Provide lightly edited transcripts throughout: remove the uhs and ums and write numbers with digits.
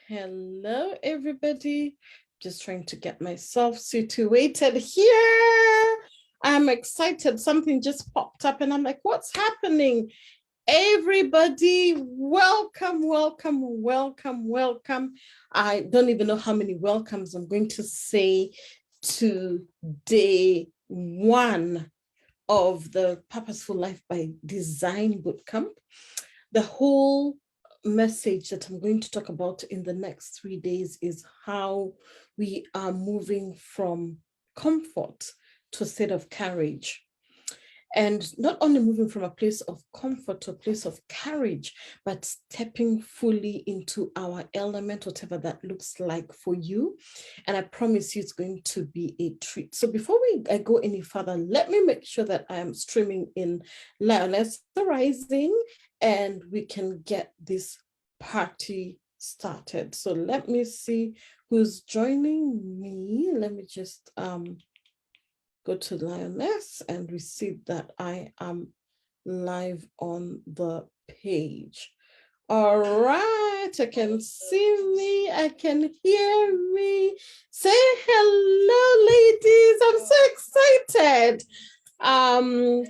Hello, everybody. Just trying to get myself situated here. I'm excited. Something just popped up and I'm like, what's happening? Everybody, welcome, welcome, welcome, welcome. I don't even know how many welcomes I'm going to say to day one of the Purposeful Life by Design Bootcamp. The whole message that I'm going to talk about in the next 3 days is how we are moving from comfort to a state of courage. And not only moving from a place of comfort to a place of courage, but stepping fully into our element, whatever that looks like for you. And I promise you it's going to be a treat. So before I go any further, let me make sure that I am streaming in Lioness Rising and we can get this party started. So let me see who's joining me. Let me just go to Lioness and we see that I am live on the page. All right, I can see me, I can hear me. Say hello, ladies. I'm so excited.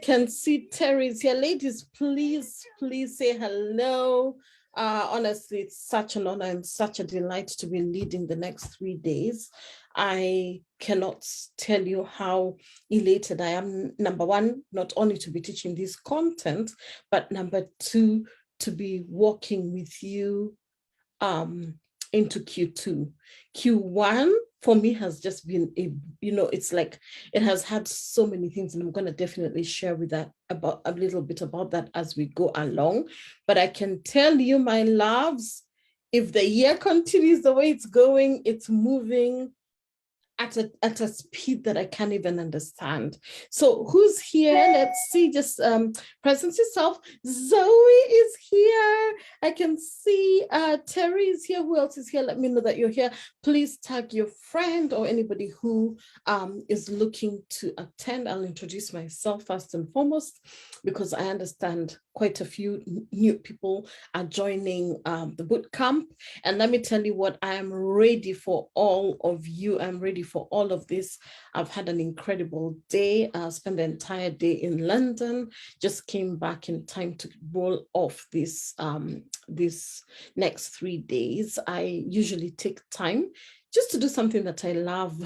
Can see Terry's here. Ladies, please say hello. Honestly, it's such an honor and such a delight to be leading the next 3 days. I cannot tell you how elated I am. Number one, not only to be teaching this content, but number two, to be walking with you into Q2. Q1 for me has just been it's like it has had so many things, and I'm going to definitely share with that about a little bit about that as we go along. But I can tell you, my loves, if the year continues the way it's going, it's moving at a speed that I can't even understand. So who's here? Let's see, just present yourself. Zoe is here. I can see Terry is here. Who else is here? Let me know that you're here. Please tag your friend or anybody who is looking to attend. I'll introduce myself first and foremost, because I understand quite a few new people are joining the boot camp. And let me tell you what, I am ready for all of you. I'm ready for all of this. I've had an incredible day. I spent the entire day in London, just came back in time to roll off this next 3 days. I usually take time just to do something that I love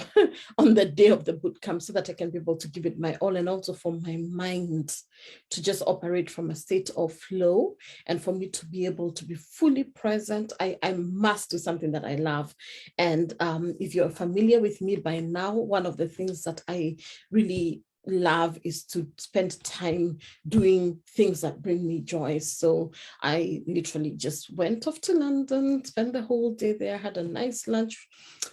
on the day of the bootcamp, so that I can be able to give it my all, and also for my mind to just operate from a state of flow, and for me to be able to be fully present. I must do something that I love. And if you're familiar with me by now, one of the things that I really love is to spend time doing things that bring me joy. So I literally just went off to London, spent the whole day there, had a nice lunch,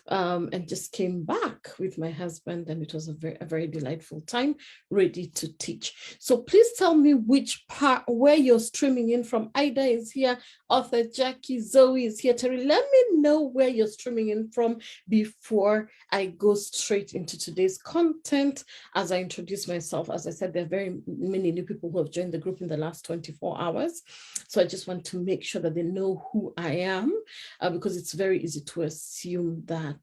and just came back with my husband, and it was a very delightful time, ready to teach. So please tell me which part, where you're streaming in from. Ida is here, author Jackie, Zoe is here. Terry, let me know where you're streaming in from before I go straight into today's content. As I introduce myself, as I said, there are very many new people who have joined the group in the last 24 hours. So I just want to make sure that they know who I am, because it's very easy to assume that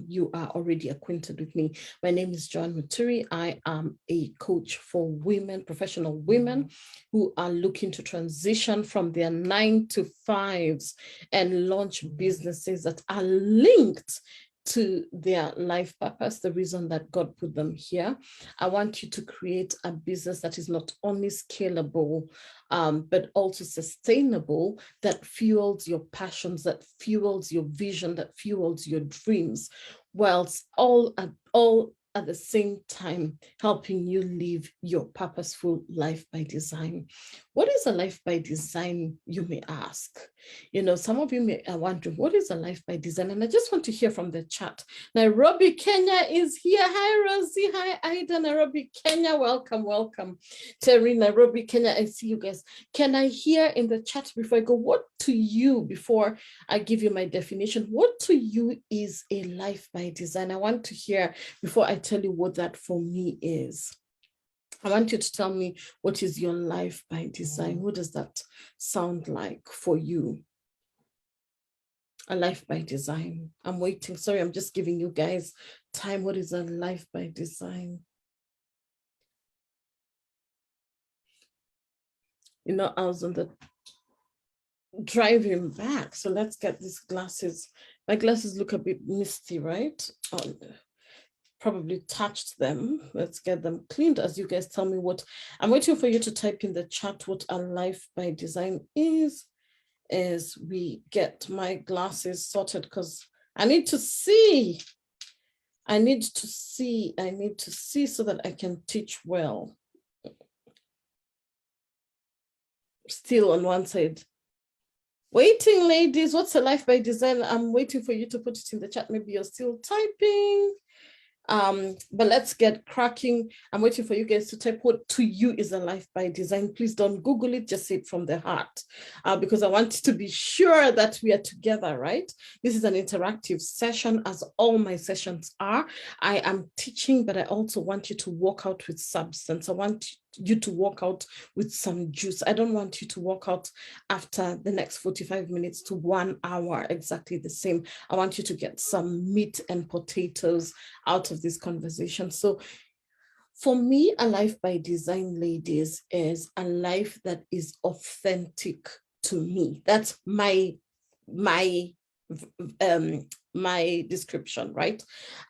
you are already acquainted with me. My name is Joanne Muturi. I am a coach for women, professional women who are looking to transition from their 9-to-5s and launch businesses that are linked to their life purpose, the reason that God put them here. I want you to create a business that is not only scalable, but also sustainable, that fuels your passions, that fuels your vision, that fuels your dreams, whilst all at the same time helping you live your purposeful life by design. What is a life by design, you may ask? Some of you may are wondering, what is a life by design? And I just want to hear from the chat. Nairobi, Kenya is here. Hi, Rosie. Hi, Ida. Nairobi, Kenya. Welcome. Terry, Nairobi, Kenya. I see you guys. Can I hear in the chat before I go, what to you, before I give you my definition, what to you is a life by design? I want to hear before I tell you what that for me is. I want you to tell me, what is your life by design? What does that sound like for you? A life by design. I'm waiting. Sorry, I'm just giving you guys time. What is a life by design? You know, I was on the driving back. So let's get these glasses. My glasses look a bit misty, right? Probably touched them. Let's get them cleaned as you guys tell me what. I'm waiting for you to type in the chat what a life by design is as we get my glasses sorted, because I need to see. I need to see so that I can teach well. Still on one side. Waiting, ladies, what's a life by design? I'm waiting for you to put it in the chat. Maybe you're still typing. But let's get cracking. I'm waiting for you guys to type what to you is a life by design. Please don't Google it, just say it from the heart, because I want to be sure that we are together, right? This is an interactive session, as all my sessions are. I am teaching, but I also want you to walk out with substance. I want you to walk out with some juice. I don't want you to walk out after the next 45 minutes to 1 hour exactly the same. I want you to get some meat and potatoes out of this conversation. So for me, a life by design, ladies, is a life that is authentic to me. That's my description, right?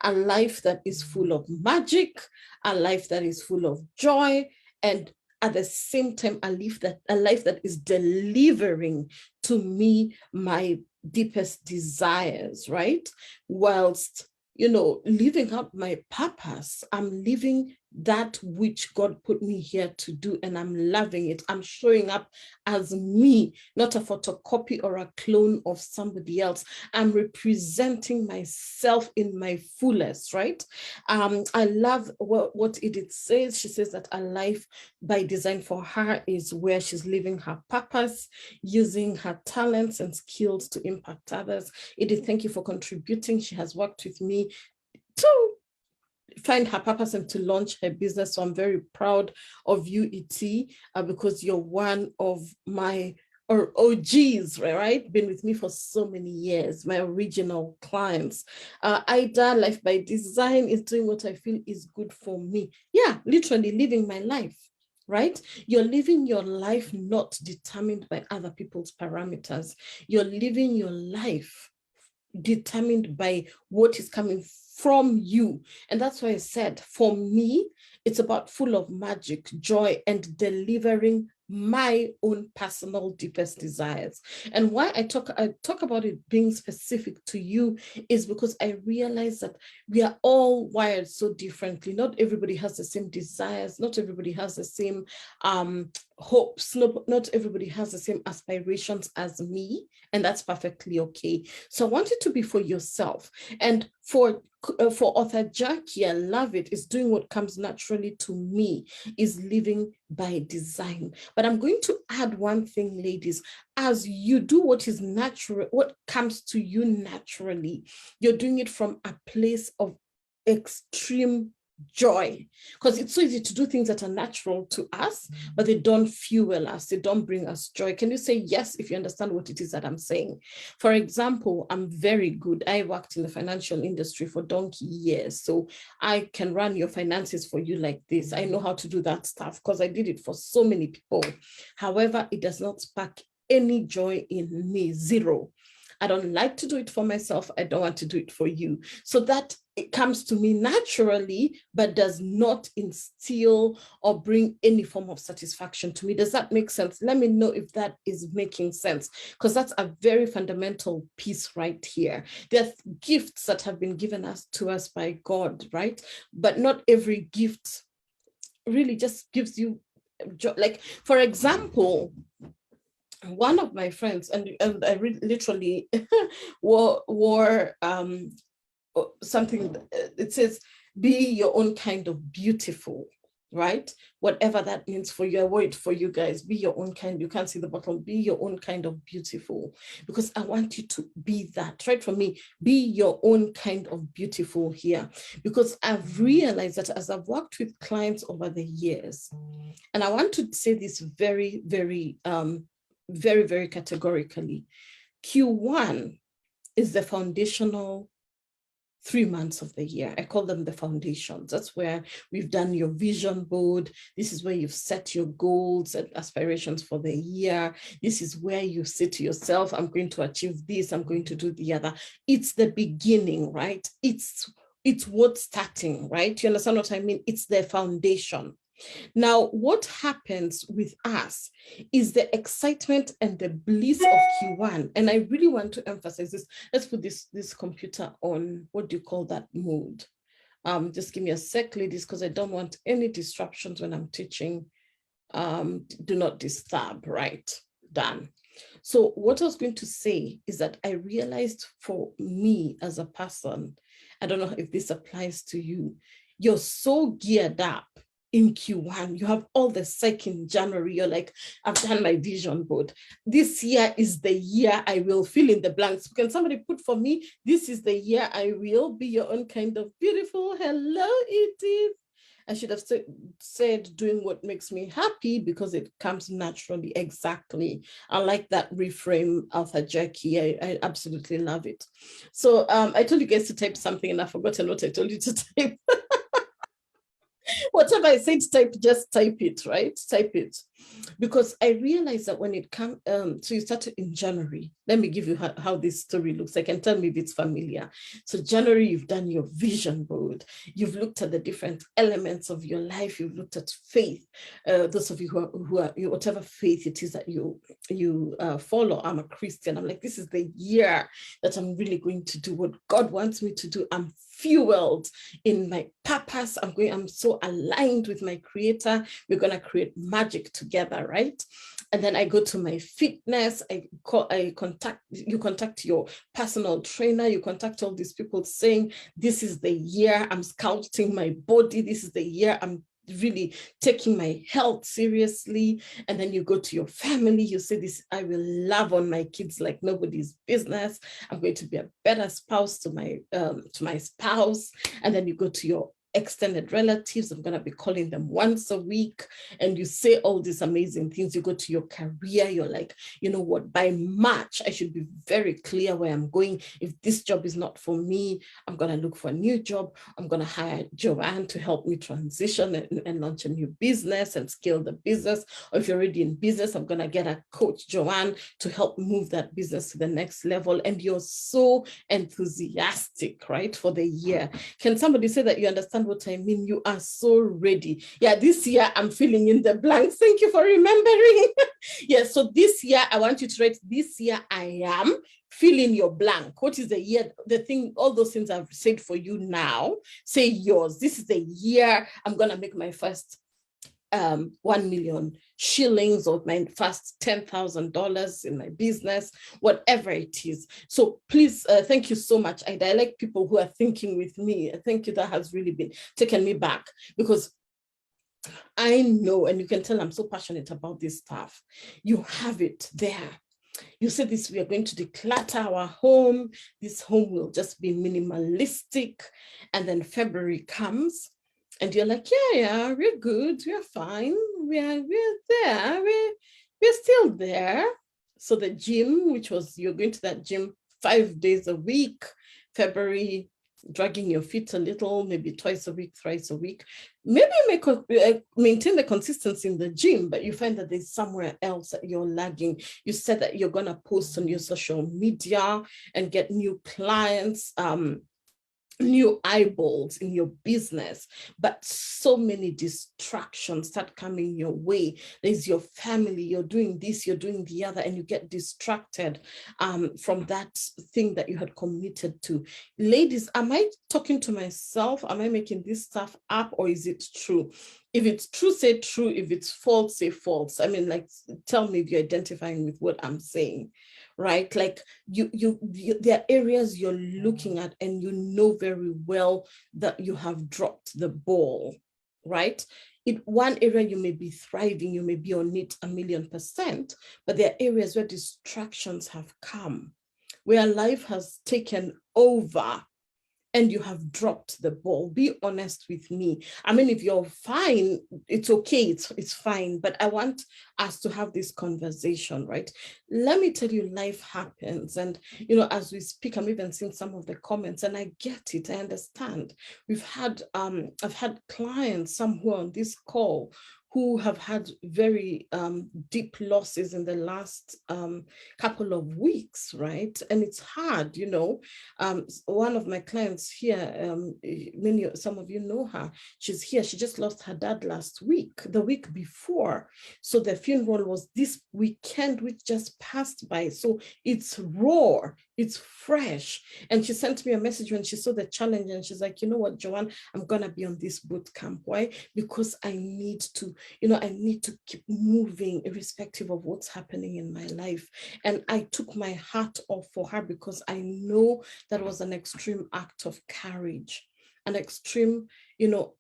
A life that is full of magic, a life that is full of joy, and at the same time, a life that is delivering to me my deepest desires, right? Whilst, you know, living out my purpose, I'm living that which God put me here to do, and I'm loving it. I'm showing up as me, not a photocopy or a clone of somebody else. I'm representing myself in my fullest, right? I love what Edith says. She says that a life by design for her is where she's living her purpose, using her talents and skills to impact others. Edith, thank you for contributing. She has worked with me to find her purpose and to launch her business. So I'm very proud of you, ET, because you're one of my OGs, right? Been with me for so many years, my original clients. Ida, Life by Design is doing what I feel is good for me. Yeah, literally living my life, right? You're living your life not determined by other people's parameters. You're living your life determined by what is coming from you. And that's why I said, for me, it's about full of magic, joy, and delivering my own personal deepest desires. And why I talk about it being specific to you is because I realize that we are all wired so differently. Not everybody has the same desires. Not everybody has the same hopes. Not everybody has the same aspirations as me. And that's perfectly okay. So I want it to be for yourself. And for author Jackie, I love it, is doing what comes naturally to me, is living by design. But I'm going to add one thing, ladies. As you do what is natural, what comes to you naturally, you're doing it from a place of extreme joy, because it's so easy to do things that are natural to us, but they don't fuel us, they don't bring us joy. Can you say yes if you understand what it is that I'm saying? For example, I'm very good. I worked in the financial industry for donkey years, so I can run your finances for you like this. I know how to do that stuff because I did it for so many people. However, it does not spark any joy in me, zero. I don't like to do it for myself. I don't want to do it for you. So that it comes to me naturally, but does not instill or bring any form of satisfaction to me. Does that make sense? Let me know if that is making sense, because that's a very fundamental piece right here. There's gifts that have been given to us by God, right? But not every gift really just gives you joy. Like, for example, one of my friends, and I literally wore something, it says, be your own kind of beautiful, right? Whatever that means for you. I wore it for you guys. Be your own kind. You can't see the bottom. Be your own kind of beautiful, because I want you to be that, right? For me, be your own kind of beautiful here, because I've realized that as I've worked with clients over the years, and I want to say this very, very categorically, Q1 is the foundational 3 months of the year. I call them the foundations. That's where we've done your vision board. This is where you've set your goals and aspirations for the year. This is where you say to yourself, I'm going to achieve this, I'm going to do the other. It's the beginning, right? It's what's starting, right? You understand what I mean? It's the foundation. Now, what happens with us is the excitement and the bliss of Q1. And I really want to emphasize this. Let's put this computer on, what do you call that mode? Just give me a sec, ladies, because I don't want any disruptions when I'm teaching. Do not disturb, right? Done. So what I was going to say is that I realized for me as a person, I don't know if this applies to you, you're so geared up in Q1, you have all the psych in January, you're like, I've done my vision board. This year is the year I will fill in the blanks. Can somebody put for me, this is the year I will be your own kind of beautiful. Hello, Edith. I should have said doing what makes me happy because it comes naturally. Exactly. I like that reframe, author Jackie. I absolutely love it. So I told you guys to type something and I've forgotten what I told you to type. Whatever I said, type, just type it, right? Type it. Because I realized that when it comes, so you started in January. Let me give you how this story looks like and tell me if it's familiar. So January, you've done your vision board. You've looked at the different elements of your life. You've looked at faith. Those of you who are whatever faith it is that you follow. I'm a Christian. I'm like, this is the year that I'm really going to do what God wants me to do. I'm fueled in my purpose. I'm so aligned with my creator. We're going to create magic together, right? And then I go to my fitness. You contact your personal trainer. You contact all these people saying, this is the year I'm sculpting my body. This is the year I'm really taking my health seriously. And then you go to your family, you say this, I will love on my kids like nobody's business. I'm going to be a better spouse to my spouse. And then you go to your extended relatives. I'm going to be calling them once a week. And you say all these amazing things. You go to your career. You're like, you know what, by March, I should be very clear where I'm going. If this job is not for me, I'm going to look for a new job. I'm going to hire Joanne to help me transition and launch a new business and scale the business. Or if you're already in business, I'm going to get a coach, Joanne, to help move that business to the next level. And you're so enthusiastic, right, for the year. Can somebody say that you understand what I mean? You are so ready. Yeah, this year I'm filling in the blanks. Thank you for remembering. Yeah, so this year I want you to write, this year I am, fill in your blank. What is the year, the thing, all those things I've said for you now, say yours. This is the year I'm going to make my first 1 million shillings or my first $10,000 in my business, whatever it is. So please, thank you so much. I like people who are thinking with me. Thank you. That has really been taken me back because I know, and you can tell I'm so passionate about this stuff. You have it there. You said this, we are going to declutter our home. This home will just be minimalistic. And then February comes. And you're like, yeah, we're good, we're fine, we're there, we're still there. So the gym, which was, you're going to that gym 5 days a week, February, dragging your feet a little, maybe twice a week, thrice a week. Maybe you may maintain the consistency in the gym, but you find that there's somewhere else that you're lagging. You said that you're going to post on your social media and get new clients, new eyeballs in your business, but so many distractions start coming your way. There's your family, you're doing this, you're doing the other, and you get distracted from that thing that you had committed to. Ladies, am I talking to myself? Am I making this stuff up, or is it true? If it's true, say true. If it's false, say false. I mean, like, tell me if you're identifying with what I'm saying, right? Like there are areas you're looking at and you know very well that you have dropped the ball, right? In one area you may be thriving, you may be on it 1,000,000%, but there are areas where distractions have come, where life has taken over. and you have dropped the ball. Be honest with me. I mean, if you're fine, it's okay, it's fine, but I want us to have this conversation, right? Let me tell you, life happens. And, as we speak, I'm even seeing some of the comments, and I get it, I understand. I've had clients, some who are on this call, who have had very deep losses in the last couple of weeks, right? And it's hard, one of my clients here, some of you know her, she's here, she just lost her dad last week, the week before. So the funeral was this weekend, which just passed by. So it's raw, it's fresh. And she sent me a message when she saw the challenge, and she's like, you know what, Joanne, I'm gonna be on this boot camp. Why? Because I need to keep moving irrespective of what's happening in my life. And I took my hat off for her, because I know that was an extreme act of courage, an extreme,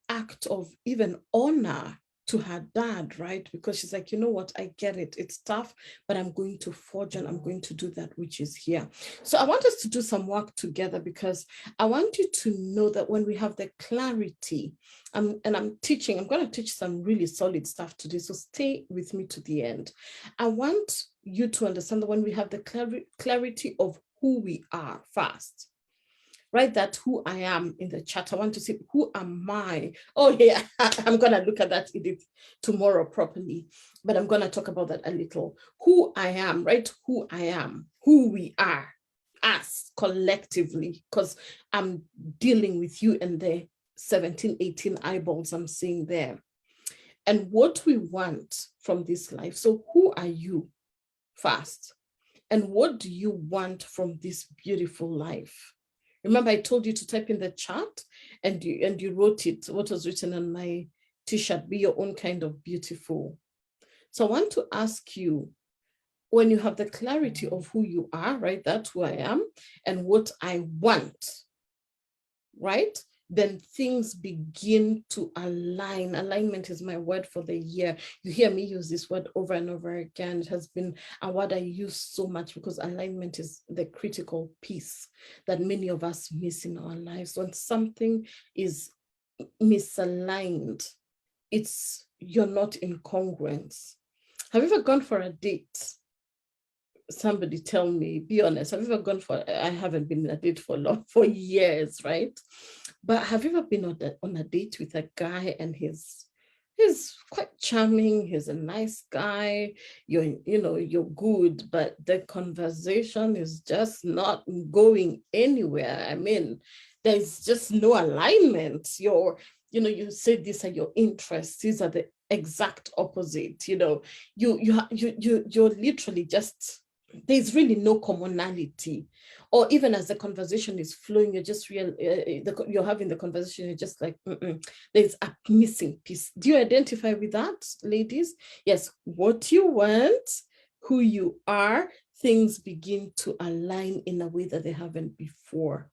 act of even honor to her dad, right? Because she's like, you know what, I get it, it's tough, but I'm going to forge and I'm going to do that which is here. So I want us to do some work together, because I want you to know that when we have the clarity, and I'm going to teach some really solid stuff today, so stay with me to the end. I want you to understand that when we have the clarity of who we are first, write that who I am in the chat. I want to say, who am I? Oh yeah, I'm going to look at that edit tomorrow properly, but I'm going to talk about that a little. Who I am, right? Who I am, who we are, us collectively, because I'm dealing with you and the 17, 18 eyeballs I'm seeing there. And what we want from this life. So who are you first? And what do you want from this beautiful life? Remember, I told you to type in the chat, and you wrote it, what was written on my t-shirt, be your own kind of beautiful. So I want to ask you, when you have the clarity of who you are, right? That's who I am, and what I want, right? Then things begin to align. Alignment is my word for the year. You hear me use this word over and over again. It has been a word I use so much, because alignment is the critical piece that many of us miss in our lives. When something is misaligned, you're not in congruence. Have you ever gone for a date? Somebody tell me, be honest, have you ever gone for, I haven't been on a date for years, right? But have you ever been on a date with a guy, and he's quite charming, he's a nice guy, you're good, but the conversation is just not going anywhere. I mean, there's just no alignment. You say these are your interests, these are the exact opposite. You're literally just, there's really no commonality. Or even as the conversation is flowing, you're having the conversation, you're just like, there's a missing piece. Do you identify with that, ladies? Yes, what you want, who you are, things begin to align in a way that they haven't before.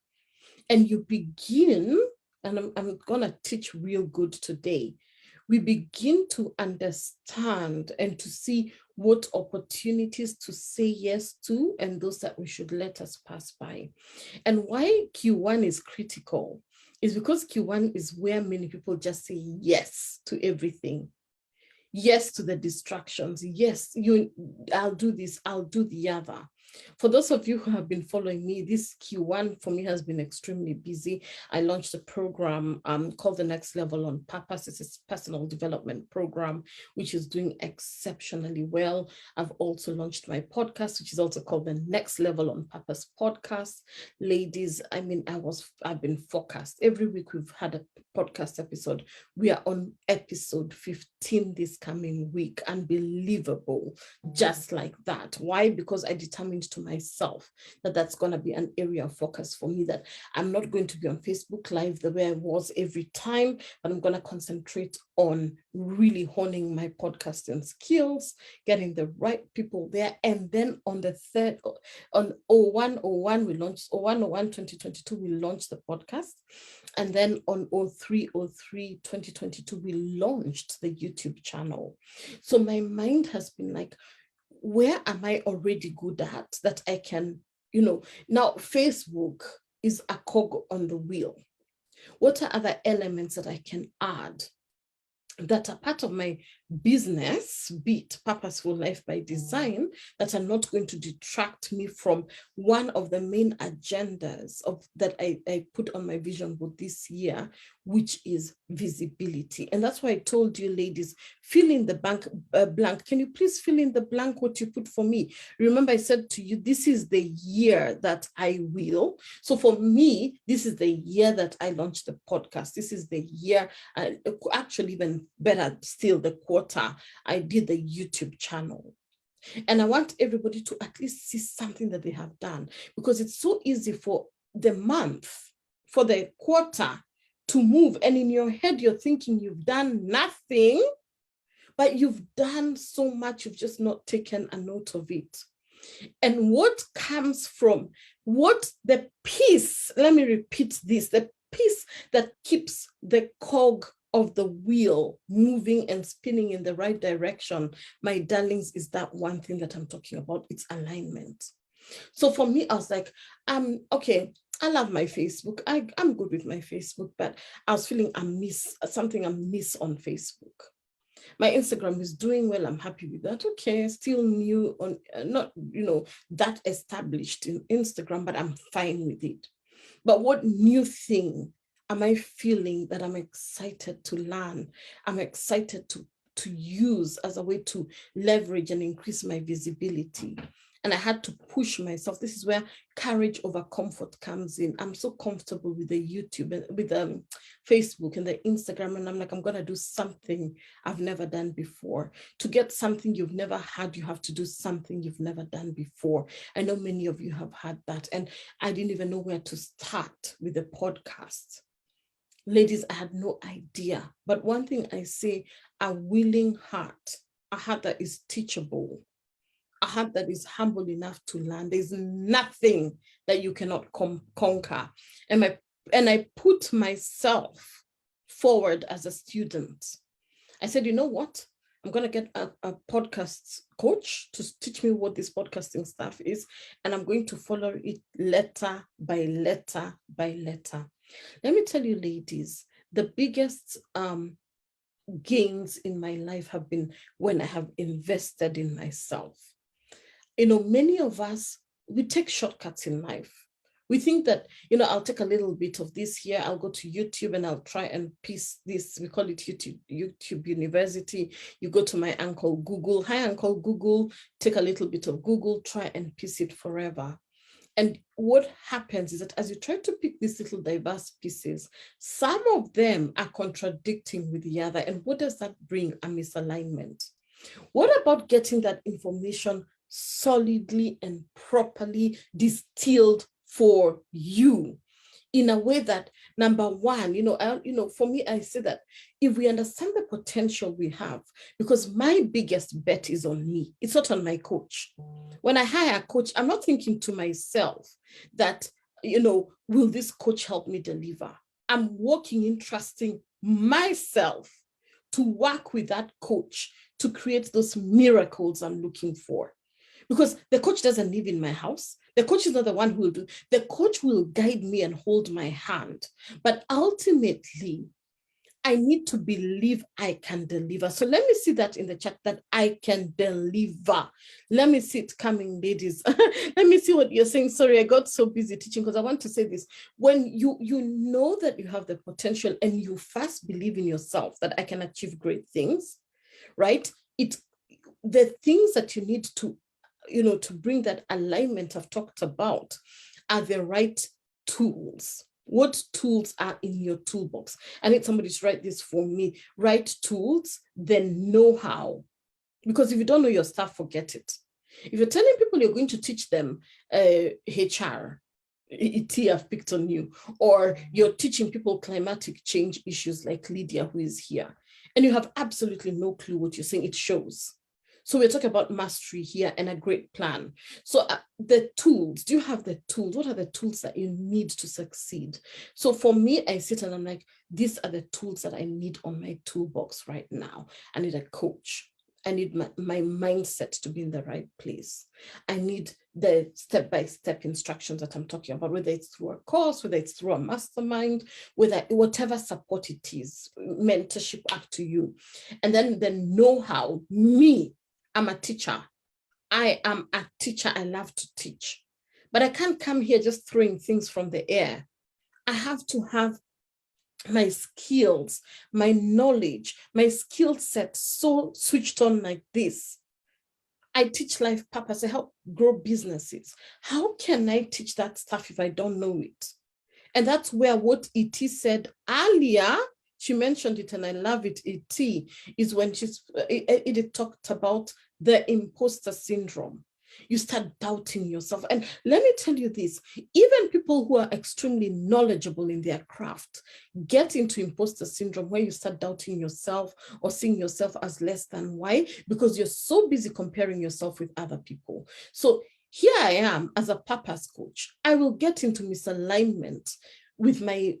And you begin, and I'm gonna teach real good today, we begin to understand and to see what opportunities to say yes to, and those that we should let us pass by. And why Q1 is critical is because Q1 is where many people just say yes to everything. Yes to the distractions. Yes, I'll do this, I'll do the other. For those of you who have been following me, this Q1 for me has been extremely busy. I launched a program called The Next Level on Purpose. It's a personal development program, which is doing exceptionally well. I've also launched my podcast, which is also called The Next Level on Purpose podcast. Ladies, I mean, I've been focused. Every week we've had a podcast episode. We are on episode 15 this coming week. Unbelievable, just like that. Why? Because I determined to myself that that's going to be an area of focus for me, that I'm not going to be on Facebook Live the way I was every time, but I'm going to concentrate on really honing my podcasting skills, getting the right people there. And then on the third, on 0101, we launched 0101 2022, we launched the podcast. And then on 0303 2022, we launched the YouTube channel. So my mind has been like, where am I already good at that I can, now Facebook is a cog on the wheel? What are other elements that I can add that are part of my business, be it Purposeful Life by Design, that are not going to detract me from one of the main agendas that I put on my vision board this year, which is visibility. And that's why I told you, ladies, fill in the blank. Can you please fill in the blank what you put for me? Remember, I said to you, this is the year that I will. So for me, this is the year that I launched the podcast. This is the year, actually even better still, the quarter I did the YouTube channel. And I want everybody to at least see something that they have done, because it's so easy for the month, for the quarter to move. And in your head, you're thinking you've done nothing, but you've done so much. You've just not taken a note of it. And what comes from what the piece, let me repeat this, the piece that keeps the cog of the wheel moving and spinning in the right direction, my darlings, is that one thing that I'm talking about. It's alignment. So for me, I was like, okay, I love my Facebook. I'm good with my Facebook, but I was feeling something amiss on Facebook. My Instagram is doing well. I'm happy with that. Okay, still new on, not, that established in Instagram, but I'm fine with it. But what new thing am I feeling that I'm excited to learn? I'm excited to use as a way to leverage and increase my visibility. And I had to push myself. This is where courage over comfort comes in. I'm so comfortable with the YouTube and with Facebook and the Instagram. And I'm like, I'm going to do something I've never done before. To get something you've never had, you have to do something you've never done before. I know many of you have had that. And I didn't even know where to start with the podcast. Ladies, I had no idea. But one thing I say, a willing heart, a heart that is teachable, a heart that is humble enough to learn. There's nothing that you cannot conquer. And I put myself forward as a student. I said, you know what? I'm going to get a podcast coach to teach me what this podcasting stuff is. And I'm going to follow it letter by letter by letter. Let me tell you, ladies, the biggest gains in my life have been when I have invested in myself. Many of us, we take shortcuts in life. We think that, I'll take a little bit of this here. I'll go to YouTube and I'll try and piece this. We call it YouTube University. You go to my Uncle Google. Hi, Uncle Google. Take a little bit of Google, try and piece it forever. And what happens is that as you try to pick these little diverse pieces, some of them are contradicting with the other. And what does that bring? A misalignment. What about getting that information solidly and properly distilled for you in a way that, number one, for me, I say that if we understand the potential we have, because my biggest bet is on me, it's not on my coach. When I hire a coach, I'm not thinking to myself that, will this coach help me deliver? I'm working in trusting myself to work with that coach to create those miracles I'm looking for. Because the coach doesn't live in my house. The coach is not the one who will do. The coach will guide me and hold my hand. But ultimately, I need to believe I can deliver. So let me see that in the chat, that I can deliver. Let me see it coming, ladies. Let me see what you're saying. Sorry, I got so busy teaching because I want to say this. When you know that you have the potential and you first believe in yourself that I can achieve great things, right? The things that you need to bring that alignment I've talked about are the right tools. What tools are in your toolbox? I need somebody to write this for me. Right tools, then know-how. Because if you don't know your stuff, forget it. If you're telling people you're going to teach them HR, I've picked on you, or you're teaching people climatic change issues like Lydia, who is here, and you have absolutely no clue what you're saying, it shows. So we're talking about mastery here and a great plan. So the tools, do you have the tools? What are the tools that you need to succeed? So for me, I sit and I'm like, these are the tools that I need on my toolbox right now. I need a coach. I need my mindset to be in the right place. I need the step-by-step instructions that I'm talking about, whether it's through a course, whether it's through a mastermind, whatever support it is, mentorship, up to you. And then the know-how, I'm a teacher. I am a teacher. I love to teach. But I can't come here just throwing things from the air. I have to have my skills, my knowledge, my skill set so switched on like this. I teach life purpose. I help grow businesses. How can I teach that stuff if I don't know it? And that's where what 𝐸𝐸 said earlier, she mentioned it and I love it, 𝐸𝐸, is when it talked about the imposter syndrome. You start doubting yourself. And let me tell you this, even people who are extremely knowledgeable in their craft get into imposter syndrome where you start doubting yourself or seeing yourself as less than. Why? Because you're so busy comparing yourself with other people. So here I am as a purpose coach. I will get into misalignment with my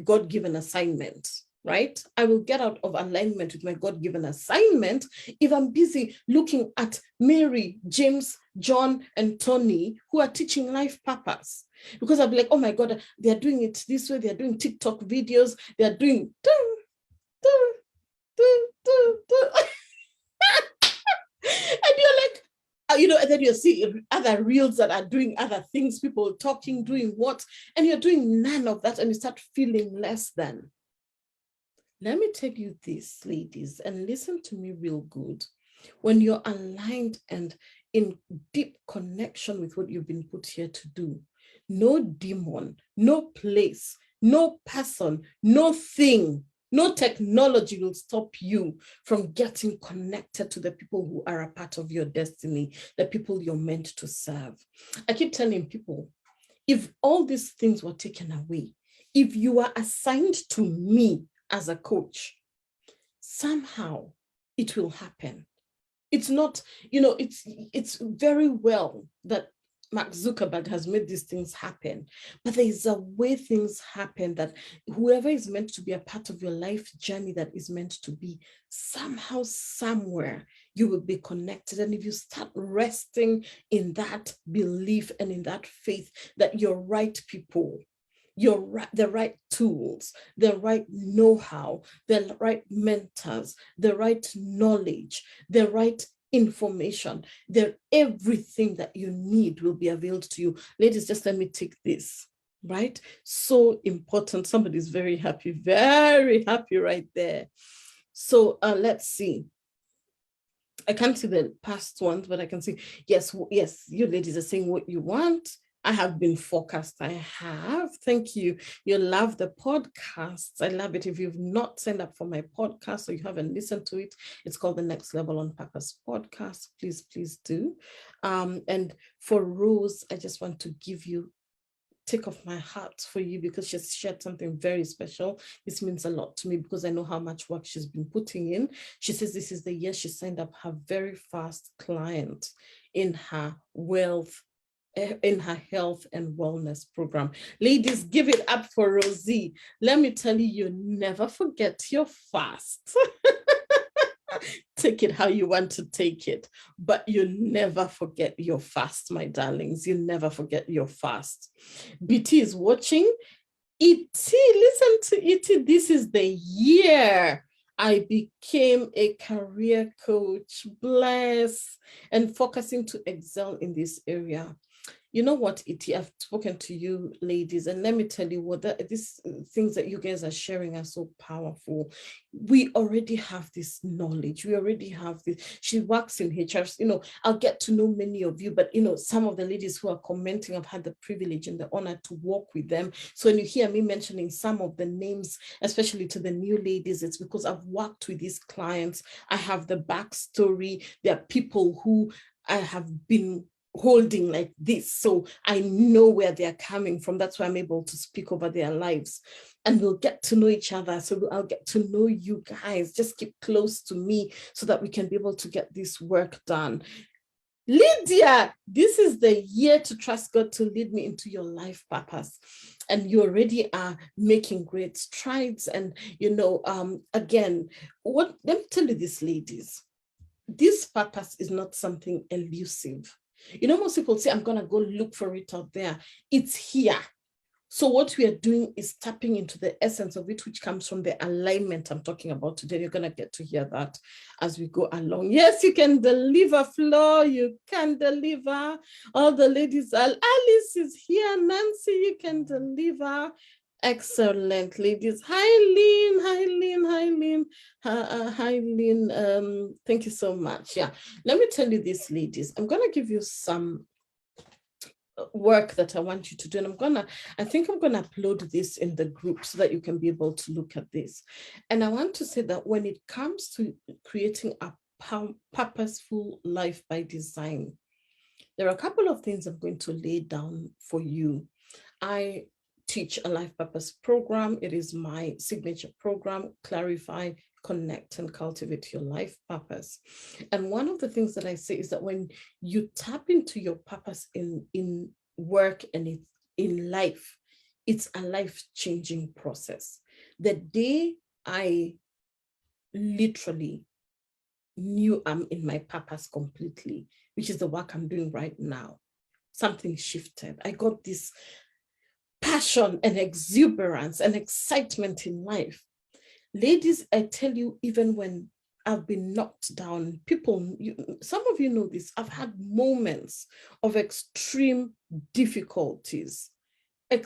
God-given assignment. Right? I will get out of alignment with my God-given assignment if I'm busy looking at Mary, James, John, and Tony who are teaching life purpose. Because I'll be like, oh my God, they're doing it this way. They're doing TikTok videos. They're doing and you're like, and then you see other reels that are doing other things, people talking, doing what, and you're doing none of that, and you start feeling less than. Let me tell you this, ladies, and listen to me real good. When you're aligned and in deep connection with what you've been put here to do, no demon, no place, no person, no thing, no technology will stop you from getting connected to the people who are a part of your destiny, the people you're meant to serve. I keep telling people, if all these things were taken away, if you are assigned to me as a coach, somehow it will happen. It's not, it's very well that Mark Zuckerberg has made these things happen, but there is a way things happen that whoever is meant to be a part of your life journey that is meant to be, somehow, somewhere, you will be connected. And if you start resting in that belief and in that faith that you're right people, the right tools, the right know-how, the right mentors, the right knowledge, the right information, everything that you need will be availed to you. Ladies, just let me take this, right? So important. Somebody's very happy right there. So let's see. I can't see the past ones, but I can see, yes, you ladies are saying what you want. I have been focused. I have. Thank you. You love the podcasts. I love it. If you've not signed up for my podcast or you haven't listened to it, it's called the Next Level on Purpose podcast. Please do. And for Rose, I just want to take off my hat for you because she's shared something very special. This means a lot to me because I know how much work she's been putting in. She says this is the year she signed up her very first client in her health and wellness program. Ladies, give it up for Rosie. Let me tell you, you never forget your fast. Take it how you want to take it, but you never forget your fast, my darlings. You never forget your fast. BT is watching. 𝐸𝐸, listen to 𝐸𝐸. This is the year I became a career coach, bless, and focusing to excel in this area. You know what, 𝐸𝐸, I've spoken to you ladies, and let me tell you what these things that you guys are sharing are so powerful. We already have this knowledge. We already have this. She works in HR. I'll get to know many of you, but some of the ladies who are commenting, I've had the privilege and the honor to work with them. So when you hear me mentioning some of the names, especially to the new ladies, it's because I've worked with these clients. I have the backstory. There are people who I have been holding like this, so I know where they're coming from. That's why I'm able to speak over their lives, and we'll get to know each other. So I'll get to know you guys. Just keep close to me so that we can be able to get this work done. Lydia, this is the year to trust God to lead me into your life purpose. And you already are making great strides. And, again, let me tell you this, ladies, this purpose is not something elusive. Most people say, I'm going to go look for it out there. It's here. So what we are doing is tapping into the essence of it, which comes from the alignment I'm talking about today. You're going to get to hear that as we go along. Yes, you can deliver, Flo. You can deliver. All the ladies, Alice is here. Nancy, you can deliver. Excellent, ladies. Hi, Lynn. Hi, Lynn. Hi, Lynn. Hi, Lynn. Thank you so much. Yeah. Let me tell you this, ladies. I'm going to give you some work that I want you to do. And I think I'm going to upload this in the group so that you can be able to look at this. And I want to say that when it comes to creating a purposeful life by design, there are a couple of things I'm going to lay down for you. I teach a life purpose program. It is my signature program, Clarify, Connect, and Cultivate Your Life Purpose. And one of the things that I say is that when you tap into your purpose in work and in life, it's a life-changing process. The day I literally knew I'm in my purpose completely, which is the work I'm doing right now, something shifted. I got this passion and exuberance and excitement in life. Ladies, I tell you, even when I've been knocked down, some of you know this, I've had moments of extreme difficulties in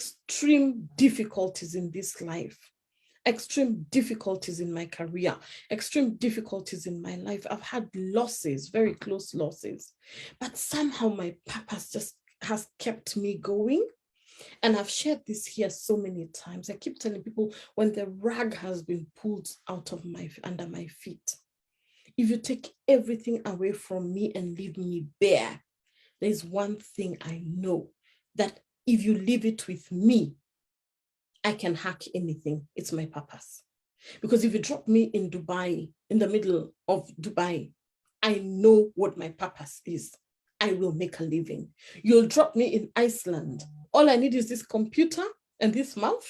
this life, extreme difficulties in my career, extreme difficulties in my life. I've had losses, very close losses, but somehow my purpose just has kept me going. And I've shared this here so many times. I keep telling people, when the rug has been pulled out of under my feet, if you take everything away from me and leave me bare, there's one thing I know, that if you leave it with me, I can hack anything. It's my purpose. Because if you drop me in Dubai, in the middle of Dubai, I know what my purpose is. I will make a living. You'll drop me in Iceland. All I need is this computer and this mouth,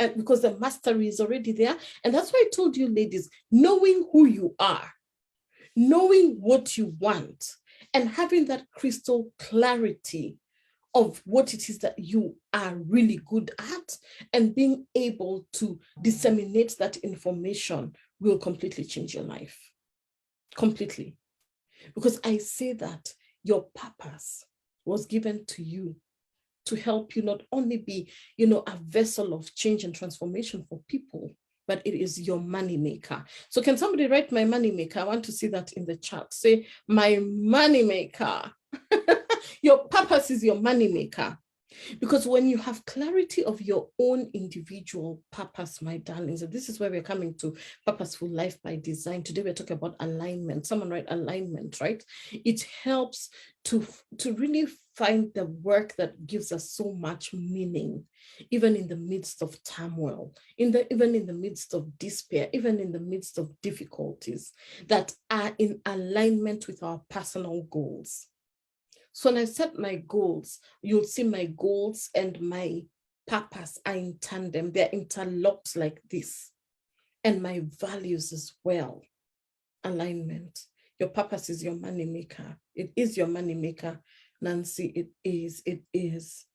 and because the mastery is already there. And that's why I told you, ladies, knowing who you are, knowing what you want, and having that crystal clarity of what it is that you are really good at, and being able to disseminate that information will completely change your life. Completely. Because I say that your purpose was given to you to help you not only be, a vessel of change and transformation for people, but it is your money maker. So can somebody write my money maker? I want to see that in the chat. Say my money maker. Your purpose is your money maker. Because when you have clarity of your own individual purpose, my darlings, and this is where we're coming to Purposeful Life by Design. Today we're talking about alignment. Someone write alignment, right? It helps to really find the work that gives us so much meaning, even in the midst of turmoil, even in the midst of despair, even in the midst of difficulties that are in alignment with our personal goals. So when I set my goals, you'll see my goals and my purpose are in tandem. They're interlocked like this. And my values as well. Alignment. Your purpose is your money maker. It is your money maker, Nancy. It is.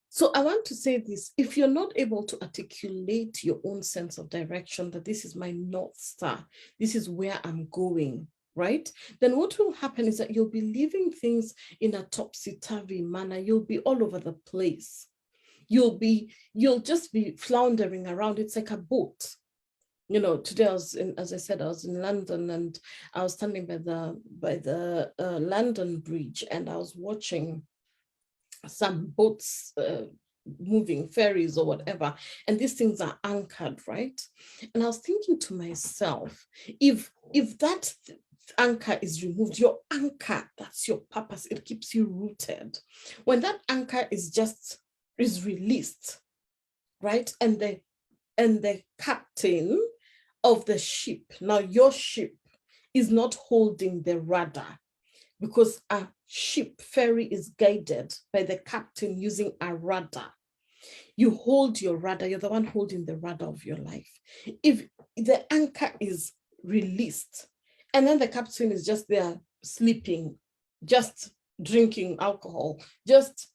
So I want to say this. If you're not able to articulate your own sense of direction, that this is my North Star, this is where I'm going, right? Then what will happen is that you'll be living things in a topsy-turvy manner. You'll be all over the place. You'll just be floundering around. It's like a boat. Today as I said, I was in London, and I was standing by the London Bridge, and I was watching some boats moving, ferries or whatever, and these things are anchored, right? And I was thinking to myself, if that anchor is removed, your anchor, that's your purpose, it keeps you rooted. When that anchor is released, right, and the captain of the ship, now your ship, is not holding the rudder, because a ship ferry is guided by the captain using a rudder. You hold your rudder, you're the one holding the rudder of your life. If the anchor is released and then the captain is just there sleeping, just drinking alcohol, just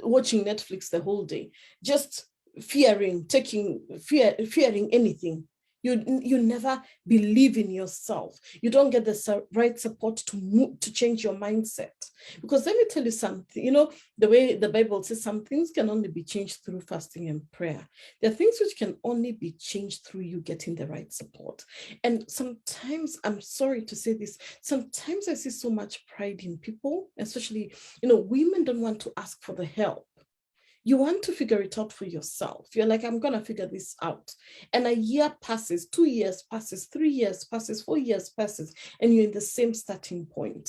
watching Netflix the whole day, just fearing anything, you never believe in yourself. You don't get the right support to change your mindset. Because let me tell you something, the way the Bible says some things can only be changed through fasting and prayer. There are things which can only be changed through you getting the right support. And sometimes, I'm sorry to say this, sometimes I see so much pride in people, especially, women don't want to ask for the help. You want to figure it out for yourself. You're like, I'm going to figure this out. And a year passes, 2 years passes, 3 years passes, 4 years passes, and you're in the same starting point.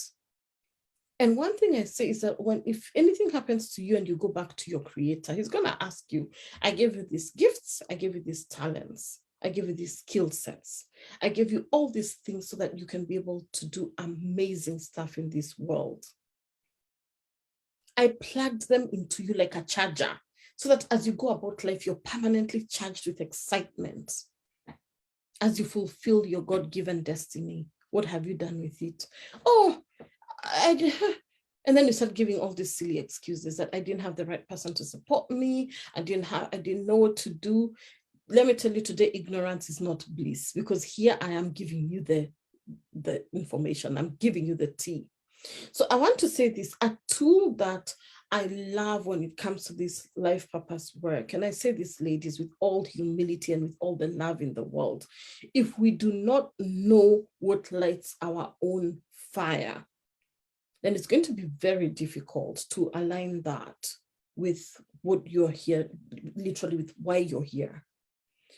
And one thing I say is that if anything happens to you and you go back to your creator, he's going to ask you, I gave you these gifts, I gave you these talents, I give you these skill sets. I give you all these things so that you can be able to do amazing stuff in this world. I plugged them into you like a charger so that as you go about life, you're permanently charged with excitement. As you fulfill your God-given destiny, what have you done with it? And then you start giving all these silly excuses that I didn't have the right person to support me. I didn't know what to do. Let me tell you today, ignorance is not bliss, because here I am giving you the information. I'm giving you the tea. So I want to say this, a tool that I love when it comes to this life purpose work, and I say this, ladies, with all humility and with all the love in the world, if we do not know what lights our own fire, then it's going to be very difficult to align that with what you're here, literally with why you're here.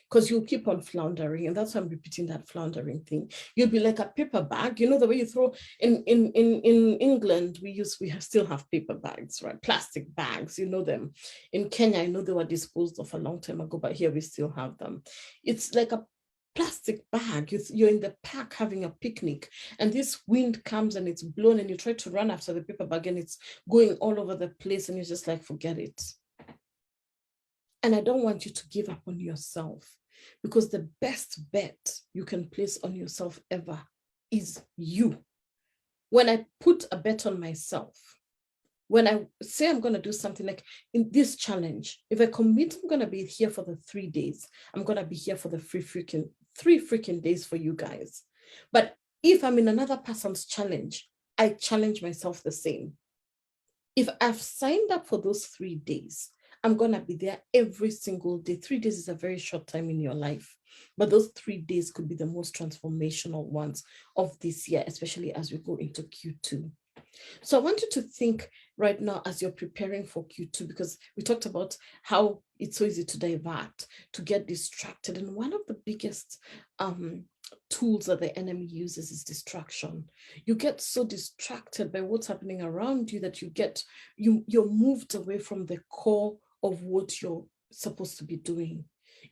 Because you'll keep on floundering, and that's why I'm repeating that floundering thing. You'll be like a paper bag, the way you throw in England, we still have paper bags, right? Plastic bags, them. In Kenya, I know they were disposed of a long time ago, but here we still have them. It's like a plastic bag. You're in the park having a picnic, and this wind comes and it's blown, and you try to run after the paper bag and it's going all over the place, and you're just like, forget it. And I don't want you to give up on yourself, because the best bet you can place on yourself ever is you. When I put a bet on myself, when I say I'm going to do something like in this challenge, if I commit, I'm going to be here for the 3 days, I'm going to be here for the three freaking days for you guys. But if I'm in another person's challenge, I challenge myself the same. If I've signed up for those 3 days, I'm going to be there every single day. 3 days is a very short time in your life, but those 3 days could be the most transformational ones of this year, especially as we go into Q2. So I want you to think right now as you're preparing for Q2, because we talked about how it's so easy to divert, to get distracted. And one of the biggest tools that the enemy uses is distraction. You get so distracted by what's happening around you that you're moved away from the core of what you're supposed to be doing.